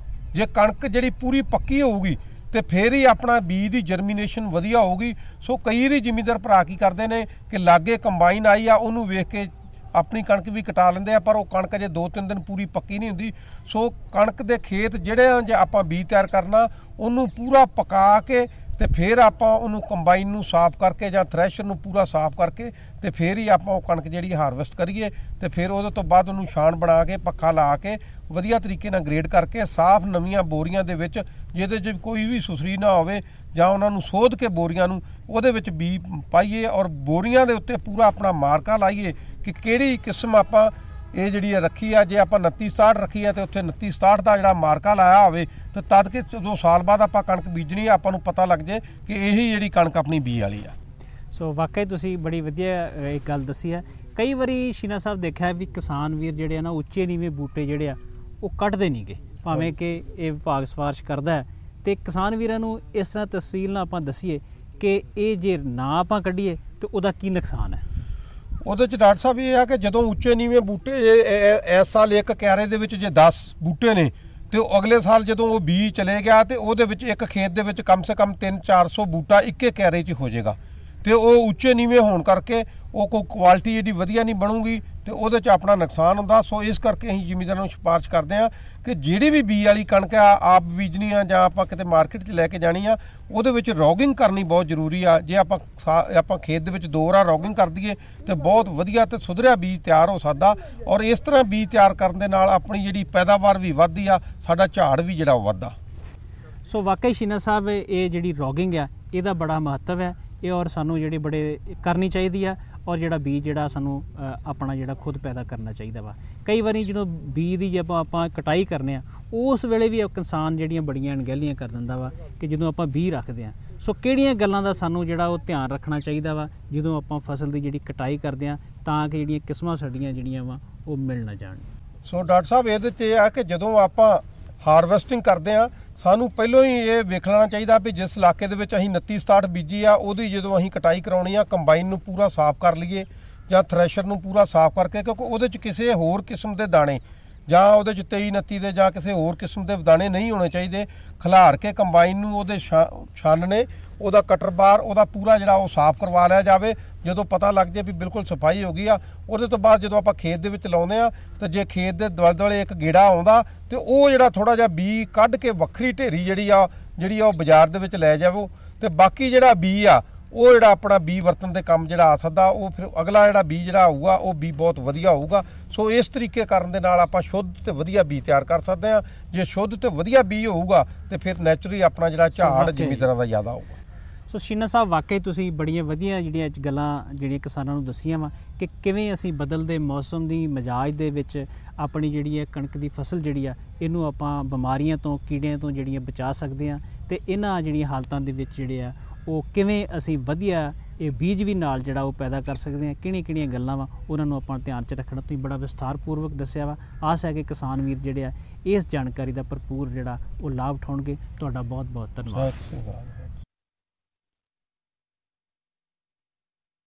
ਜੇ ਕਣਕ ਜਿਹੜੀ ਪੂਰੀ ਪੱਕੀ ਹੋਊਗੀ ਤੇ ਫਿਰ ਹੀ ਆਪਣਾ ਬੀਜ ਦੀ ਜਰਮੀਨੇਸ਼ਨ ਵਧੀਆ ਹੋਊਗੀ। ਸੋ ਕਈ ਵਾਰੀ ਜ਼ਿਮੀਂਦਾਰ ਭਰਾ ਕੀ ਕਰਦੇ ਨੇ ਕਿ ਲਾਗੇ ਕੰਬਾਈਨ ਆਈ ਆ, ਉਹਨੂੰ ਵੇਖ ਕੇ ਆਪਣੀ ਕਣਕ ਵੀ ਕਟਾ ਲੈਂਦੇ ਆ, ਪਰ ਉਹ ਕਣਕ ਅਜੇ 2-3 ਦਿਨ ਪੂਰੀ ਪੱਕੀ ਨਹੀਂ ਹੁੰਦੀ। ਸੋ ਕਣਕ ਦੇ ਖੇਤ ਜਿਹੜੇ ਜੇ ਆਪਾਂ ਬੀਜ ਤਿਆਰ ਕਰਨਾ, ਉਹਨੂੰ ਪੂਰਾ ਪਕਾ ਕੇ ਤੇ ਫਿਰ ਆਪਾਂ ਉਹਨੂੰ ਕੰਬਾਈਨ ਨੂੰ ਸਾਫ਼ ਕਰਕੇ ਜਾਂ ਥ੍ਰੈਸ਼ਰ ਨੂੰ ਪੂਰਾ ਸਾਫ਼ ਕਰਕੇ ਤੇ ਫਿਰ ਹੀ ਆਪਾਂ ਉਹ ਕਣਕ ਜਿਹੜੀ ਹਾਰਵੈਸਟ ਕਰੀਏ। ਤੇ ਫਿਰ ਉਹਦੇ ਤੋਂ ਬਾਅਦ ਉਹਨੂੰ ਛਾਣ ਬਣਾ ਕੇ ਪੱਖਾ ਲਾ ਕੇ ਵਧੀਆ ਤਰੀਕੇ ਨਾਲ ਗ੍ਰੇਡ ਕਰਕੇ ਸਾਫ਼ ਨਵੀਆਂ ਬੋਰੀਆਂ ਦੇ ਵਿੱਚ, ਜਿਹਦੇ 'ਚ ਕੋਈ ਵੀ ਸੁਸਰੀ ਨਾ ਹੋਵੇ, ਜਾਂ ਉਹਨਾਂ ਨੂੰ ਸੋਧ ਕੇ ਬੋਰੀਆਂ ਨੂੰ ਉਹਦੇ ਵਿੱਚ ਬੀਜ ਪਾਈਏ ਔਰ ਬੋਰੀਆਂ ਦੇ ਉੱਤੇ ਪੂਰਾ ਆਪਣਾ ਮਾਰਕਾ ਲਾਈਏ ਕਿ ਕਿਹੜੀ ਕਿਸਮ ਆਪਾਂ ਇਹ ਜਿਹੜੀ ਰੱਖੀ ਆ। ਜੇ ਆਪਾਂ 2967 ਰੱਖੀ ਆ ਤੇ ਉੱਥੇ 2967 ਦਾ ਜਿਹੜਾ ਮਾਰਕਾ ਲਾਇਆ ਹੋਵੇ ਤੇ ਤਦ ਕਿ 2 ਸਾਲ ਬਾਅਦ ਆਪਾਂ ਕਣਕ ਬੀਜਣੀ ਆ, ਆਪਾਂ ਨੂੰ ਪਤਾ ਲੱਗ ਜੇ ਕਿ ਇਹੀ ਜਿਹੜੀ ਕਣਕ ਆਪਣੀ ਬੀਜ ਵਾਲੀ ਆ। ਸੋ ਵਾਕਈ ਤੁਸੀਂ ਬੜੀ ਵਧੀਆ ਇੱਕ ਗੱਲ ਦੱਸੀ ਹੈ। ਕਈ ਵਾਰੀ ਸ਼ੀਨਾ ਸਾਹਿਬ ਦੇਖਿਆ ਵੀ ਕਿਸਾਨ ਵੀਰ ਜਿਹੜੇ ਆ ਨਾ, ਉੱਚੇ ਨੀਵੇਂ ਬੂਟੇ ਜਿਹੜੇ ਆ ਉਹ ਕੱਢਦੇ ਨਹੀਂਗੇ, ਭਾਵੇਂ ਕਿ ਇਹ ਵਿਭਾਗ ਸਿਫਾਰਿਸ਼ ਕਰਦਾ ਹੈ। ਤੇ ਕਿਸਾਨ ਵੀਰਾਂ ਨੂੰ ਇਸ ਤਰ੍ਹਾਂ ਤਫਸੀਲ ਨਾਲ ਆਪਾਂ ਦੱਸੀਏ ਕਿ ਇਹ ਜੇ ਨਾ ਆਪਾਂ ਕੱਢੀਏ ਤੇ ਉਹਦਾ ਕੀ ਨੁਕਸਾਨ ਹੈ। ਉਹਦੇ 'ਚ ਡਾਕਟਰ ਸਾਹਿਬ ਇਹ ਆ ਕਿ ਜਦੋਂ ਉੱਚੇ ਨੀਵੇਂ ਬੂਟੇ ਇਸ ਸਾਲ ਇੱਕ ਕਿਆਰੇ ਦੇ ਵਿੱਚ ਜੇ 10 ਬੂਟੇ ਨੇ ਤੇ ਅਗਲੇ ਸਾਲ ਜਦੋਂ ਉਹ ਬੀਜ ਚਲੇ ਗਿਆ ਤੇ ਉਹਦੇ ਵਿੱਚ ਇੱਕ ਖੇਤ ਦੇ ਵਿੱਚ ਕਮ ਸੇ ਕਮ 300-400 ਬੂਟਾ ਇੱਕੇ ਕਿਆਰੇ 'ਚ ਹੋ ਜਾਏਗਾ ਤੇ ਉਹ ਉੱਚੇ ਨੀਵੇਂ ਹੋਣ ਕਰਕੇ ਉਹ ਕੋਈ ਕੁਆਲਿਟੀ ਜਿਹੜੀ ਵਧੀਆ ਨਹੀਂ ਬਣੂਗੀ ਤੇ ਉਹਦੇ 'ਚ ਆਪਣਾ ਨੁਕਸਾਨ ਹੁੰਦਾ। ਸੋ ਇਸ ਕਰਕੇ ਅਸੀਂ ਜ਼ਿਮੀਂਦਾਰਾਂ ਨੂੰ ਸਿਫਾਰਿਸ਼ ਕਰਦੇ ਹਾਂ ਕਿ ਜਿਹੜੀ ਵੀ ਬੀਜ ਵਾਲੀ ਕਣਕ ਆ ਆਪ ਬੀਜਣੀ ਆ ਜਾਂ ਆਪਾਂ ਕਿਤੇ ਮਾਰਕੀਟ 'ਚ ਲੈ ਕੇ ਜਾਣੀ ਆ, ਉਹਦੇ ਵਿੱਚ ਰੌਗਿੰਗ ਕਰਨੀ ਬਹੁਤ ਜ਼ਰੂਰੀ ਆ। ਜੇ ਆਪਾਂ ਖੇਤ ਦੇ ਵਿੱਚ 2 ਵਾਰ ਰੌਗਿੰਗ ਕਰ ਦਈਏ ਤੇ ਬਹੁਤ ਵਧੀਆ ਤੇ ਸੁਧਰਿਆ ਬੀਜ ਤਿਆਰ ਹੋ ਸਕਦਾ। ਔਰ ਇਸ ਤਰ੍ਹਾਂ ਬੀਜ ਤਿਆਰ ਕਰਨ ਦੇ ਨਾਲ ਆਪਣੀ ਜਿਹੜੀ ਪੈਦਾਵਾਰ ਵੀ ਵੱਧਦੀ ਆ, ਸਾਡਾ ਝਾੜ ਵੀ ਜਿਹੜਾ ਉਹ ਵੱਧਦਾ। ਸੋ ਵਾਕਈ ਸ਼ੀਨਾ ਸਾਹਿਬ ਇਹ ਜਿਹੜੀ ਰੌਗਿੰਗ ਆ ਇਹਦਾ ਬੜਾ ਮਹੱਤਵ ਹੈ ਇਹ, ਔਰ ਸਾਨੂੰ ਜਿਹੜੀ ਬੜੇ ਕਰਨੀ ਚਾਹੀਦੀ ਆ। ਔਰ ਜਿਹੜਾ ਬੀਜ ਜਿਹੜਾ ਸਾਨੂੰ ਆਪਣਾ ਜਿਹੜਾ ਖੁਦ ਪੈਦਾ ਕਰਨਾ ਚਾਹੀਦਾ ਵਾ। ਕਈ ਵਾਰੀ ਜਦੋਂ ਬੀਜ ਦੀ ਜੇ ਆਪਾਂ ਕਟਾਈ ਕਰਨੇ ਆ, ਉਸ ਵੇਲੇ ਵੀ ਕਿਸਾਨ ਜਿਹੜੀਆਂ ਬੜੀਆਂ ਅਣਗਹਿਲੀਆਂ ਕਰ ਦਿੰਦਾ ਵਾ ਕਿ ਜਦੋਂ ਆਪਾਂ ਬੀਜ ਰੱਖਦੇ ਆ। ਸੋ ਕਿਹੜੀਆਂ ਗੱਲਾਂ ਦਾ ਸਾਨੂੰ ਜਿਹੜਾ ਉਹ ਧਿਆਨ ਰੱਖਣਾ ਚਾਹੀਦਾ ਵਾ ਜਦੋਂ ਆਪਾਂ ਫਸਲ ਦੀ ਜਿਹੜੀ ਕਟਾਈ ਕਰਦੇ ਆ, ਤਾਂ ਕਿ ਜਿਹੜੀਆਂ ਕਿਸਮਾਂ ਸਾਡੀਆਂ ਜਿਹੜੀਆਂ ਵਾ ਉਹ ਮਿਲ ਨਾ ਜਾਣ। ਸੋ ਡਾਕਟਰ ਸਾਹਿਬ ਇਹਦੇ 'ਚ ਇਹ ਆ ਕਿ ਜਦੋਂ ਆਪਾਂ ਹਾਰਵੈਸਟਿੰਗ ਕਰਦੇ ਆ, ਸਾਨੂੰ ਪਹਿਲਾਂ ਹੀ ਇਹ ਵੇਖ ਲੈਣਾ ਚਾਹੀਦਾ ਵੀ ਜਿਸ ਇਲਾਕੇ ਦੇ ਵਿੱਚ ਅਸੀਂ 2967 ਬੀਜੀ ਆ, ਉਹਦੀ ਜਦੋਂ ਅਸੀਂ ਕਟਾਈ ਕਰਾਉਣੀ ਆ, ਕੰਬਾਈਨ ਨੂੰ ਪੂਰਾ ਸਾਫ਼ ਕਰ ਲਈਏ ਜਾਂ ਥ੍ਰੈਸ਼ਰ ਨੂੰ ਪੂਰਾ ਸਾਫ਼ ਕਰਕੇ, ਕਿਉਂਕਿ ਉਹਦੇ 'ਚ ਕਿਸੇ ਹੋਰ ਕਿਸਮ ਦੇ ਦਾਣੇ ਜਾਂ ਉਹਦੇ 'ਚ 23-29 ਦੇ ਜਾਂ ਕਿਸੇ ਹੋਰ ਕਿਸਮ ਦੇ ਦਾਣੇ ਨਹੀਂ ਹੋਣੇ ਚਾਹੀਦੇ। ਖਿਲਾਰ ਕੇ ਕੰਬਾਈਨ ਨੂੰ ਉਹਦੇ ਛਾਨਣੇ, ਉਹਦਾ ਕਟਰ ਬਾਰ, ਉਹਦਾ ਪੂਰਾ ਜਿਹੜਾ ਉਹ ਸਾਫ਼ ਕਰਵਾ ਲਿਆ ਜਾਵੇ। ਜਦੋਂ ਪਤਾ ਲੱਗ ਜਾਏ ਵੀ ਬਿਲਕੁਲ ਸਫਾਈ ਹੋ ਗਈ ਆ, ਉਹਦੇ ਤੋਂ ਬਾਅਦ ਜਦੋਂ ਆਪਾਂ ਖੇਤ ਦੇ ਵਿੱਚ ਲਾਉਂਦੇ ਆ ਤੇ ਜੇ ਖੇਤ ਦੇ ਦੁਆਲੇ ਦੁਆਲੇ ਇੱਕ ਗੇੜਾ ਆਉਂਦਾ ਤੇ ਉਹ ਜਿਹੜਾ ਥੋੜਾ ਜਿਹਾ ਬੀਜ ਕੱਢ ਕੇ ਵੱਖਰੀ ਢੇਰੀ ਜਿਹੜੀ ਆ ਉਹ ਬਾਜ਼ਾਰ ਦੇ ਵਿੱਚ ਲੈ ਜਾਵੋ ਤੇ ਬਾਕੀ ਜਿਹੜਾ ਬੀਜ ਆ ਉਹ ਜਿਹੜਾ ਆਪਣਾ ਬੀਜ ਵਰਤਣ ਦੇ ਕੰਮ ਜਿਹੜਾ ਆ ਸਕਦਾ, ਉਹ ਫਿਰ ਅਗਲਾ ਜਿਹੜਾ ਬੀਜ ਜਿਹੜਾ ਆਊਗਾ ਉਹ ਬੀਜ ਬਹੁਤ ਵਧੀਆ ਹੋਊਗਾ। ਸੋ ਇਸ ਤਰੀਕੇ ਕਰਨ ਦੇ ਨਾਲ ਆਪਾਂ ਸ਼ੁੱਧ ਤੇ ਵਧੀਆ ਬੀਜ ਤਿਆਰ ਕਰ ਸਕਦੇ ਹਾਂ। ਜੇ ਸ਼ੁੱਧ ਤੇ ਵਧੀਆ ਬੀਜ ਹੋਊਗਾ ਤੇ ਫਿਰ ਨੈਚੁਰਲੀ ਆਪਣਾ ਜਿਹੜਾ ਝਾੜ ਜ਼ਿਮੀਂਦਾਰਾਂ ਦਾ ਜ਼ਿਆਦਾ ਹੋਊਗਾ। ਸੋ ਸ਼ੀਨਾ ਸਾਹਿਬ ਵਾਕਈ ਤੁਸੀਂ ਬੜੀਆਂ ਵਧੀਆ ਜਿਹੜੀਆਂ ਗੱਲਾਂ ਜਿਹੜੀਆਂ ਕਿਸਾਨਾਂ ਨੂੰ ਦੱਸੀਆਂ ਵਾ ਕਿ ਕਿਵੇਂ ਅਸੀਂ ਬਦਲਦੇ ਮੌਸਮ ਦੀ ਮਿਜਾਜ ਦੇ ਵਿੱਚ ਆਪਣੀ ਜਿਹੜੀ ਹੈ ਕਣਕ ਦੀ ਫਸਲ ਜਿਹੜੀ ਆ ਇਹਨੂੰ ਆਪਾਂ ਬਿਮਾਰੀਆਂ ਤੋਂ, ਕੀੜਿਆਂ ਤੋਂ ਜਿਹੜੀਆਂ ਬਚਾ ਸਕਦੇ ਹਾਂ ਤੇ ਇਹਨਾਂ ਜਿਹੜੀਆਂ ਹਾਲਤਾਂ ਦੇ ਵਿੱਚ ਜਿਹੜੇ ਆ ਉਹ ਕਿਵੇਂ ਅਸੀਂ ਵਧੀਆ ਇਹ ਬੀਜ ਵੀ ਨਾਲ ਜਿਹੜਾ ਉਹ ਪੈਦਾ ਕਰ ਸਕਦੇ ਹਾਂ। ਕਿਹੜੀਆਂ ਗੱਲਾਂ ਵਾ ਉਹਨਾਂ ਨੂੰ ਆਪਾਂ ਧਿਆਨ 'ਚ ਰੱਖਣਾ। ਤੁਸੀਂ ਬੜਾ ਵਿਸਥਾਰਪੂਰਵਕ ਦੱਸਿਆ ਵਾ। ਆਸ ਹੈ ਕਿ ਕਿਸਾਨ ਵੀਰ ਜਿਹੜੇ ਆ ਇਸ ਜਾਣਕਾਰੀ ਦਾ ਭਰਪੂਰ ਜਿਹੜਾ ਉਹ ਲਾਭ ਉਠਾਉਣਗੇ। ਤੁਹਾਡਾ ਬਹੁਤ ਬਹੁਤ ਧੰਨਵਾਦ।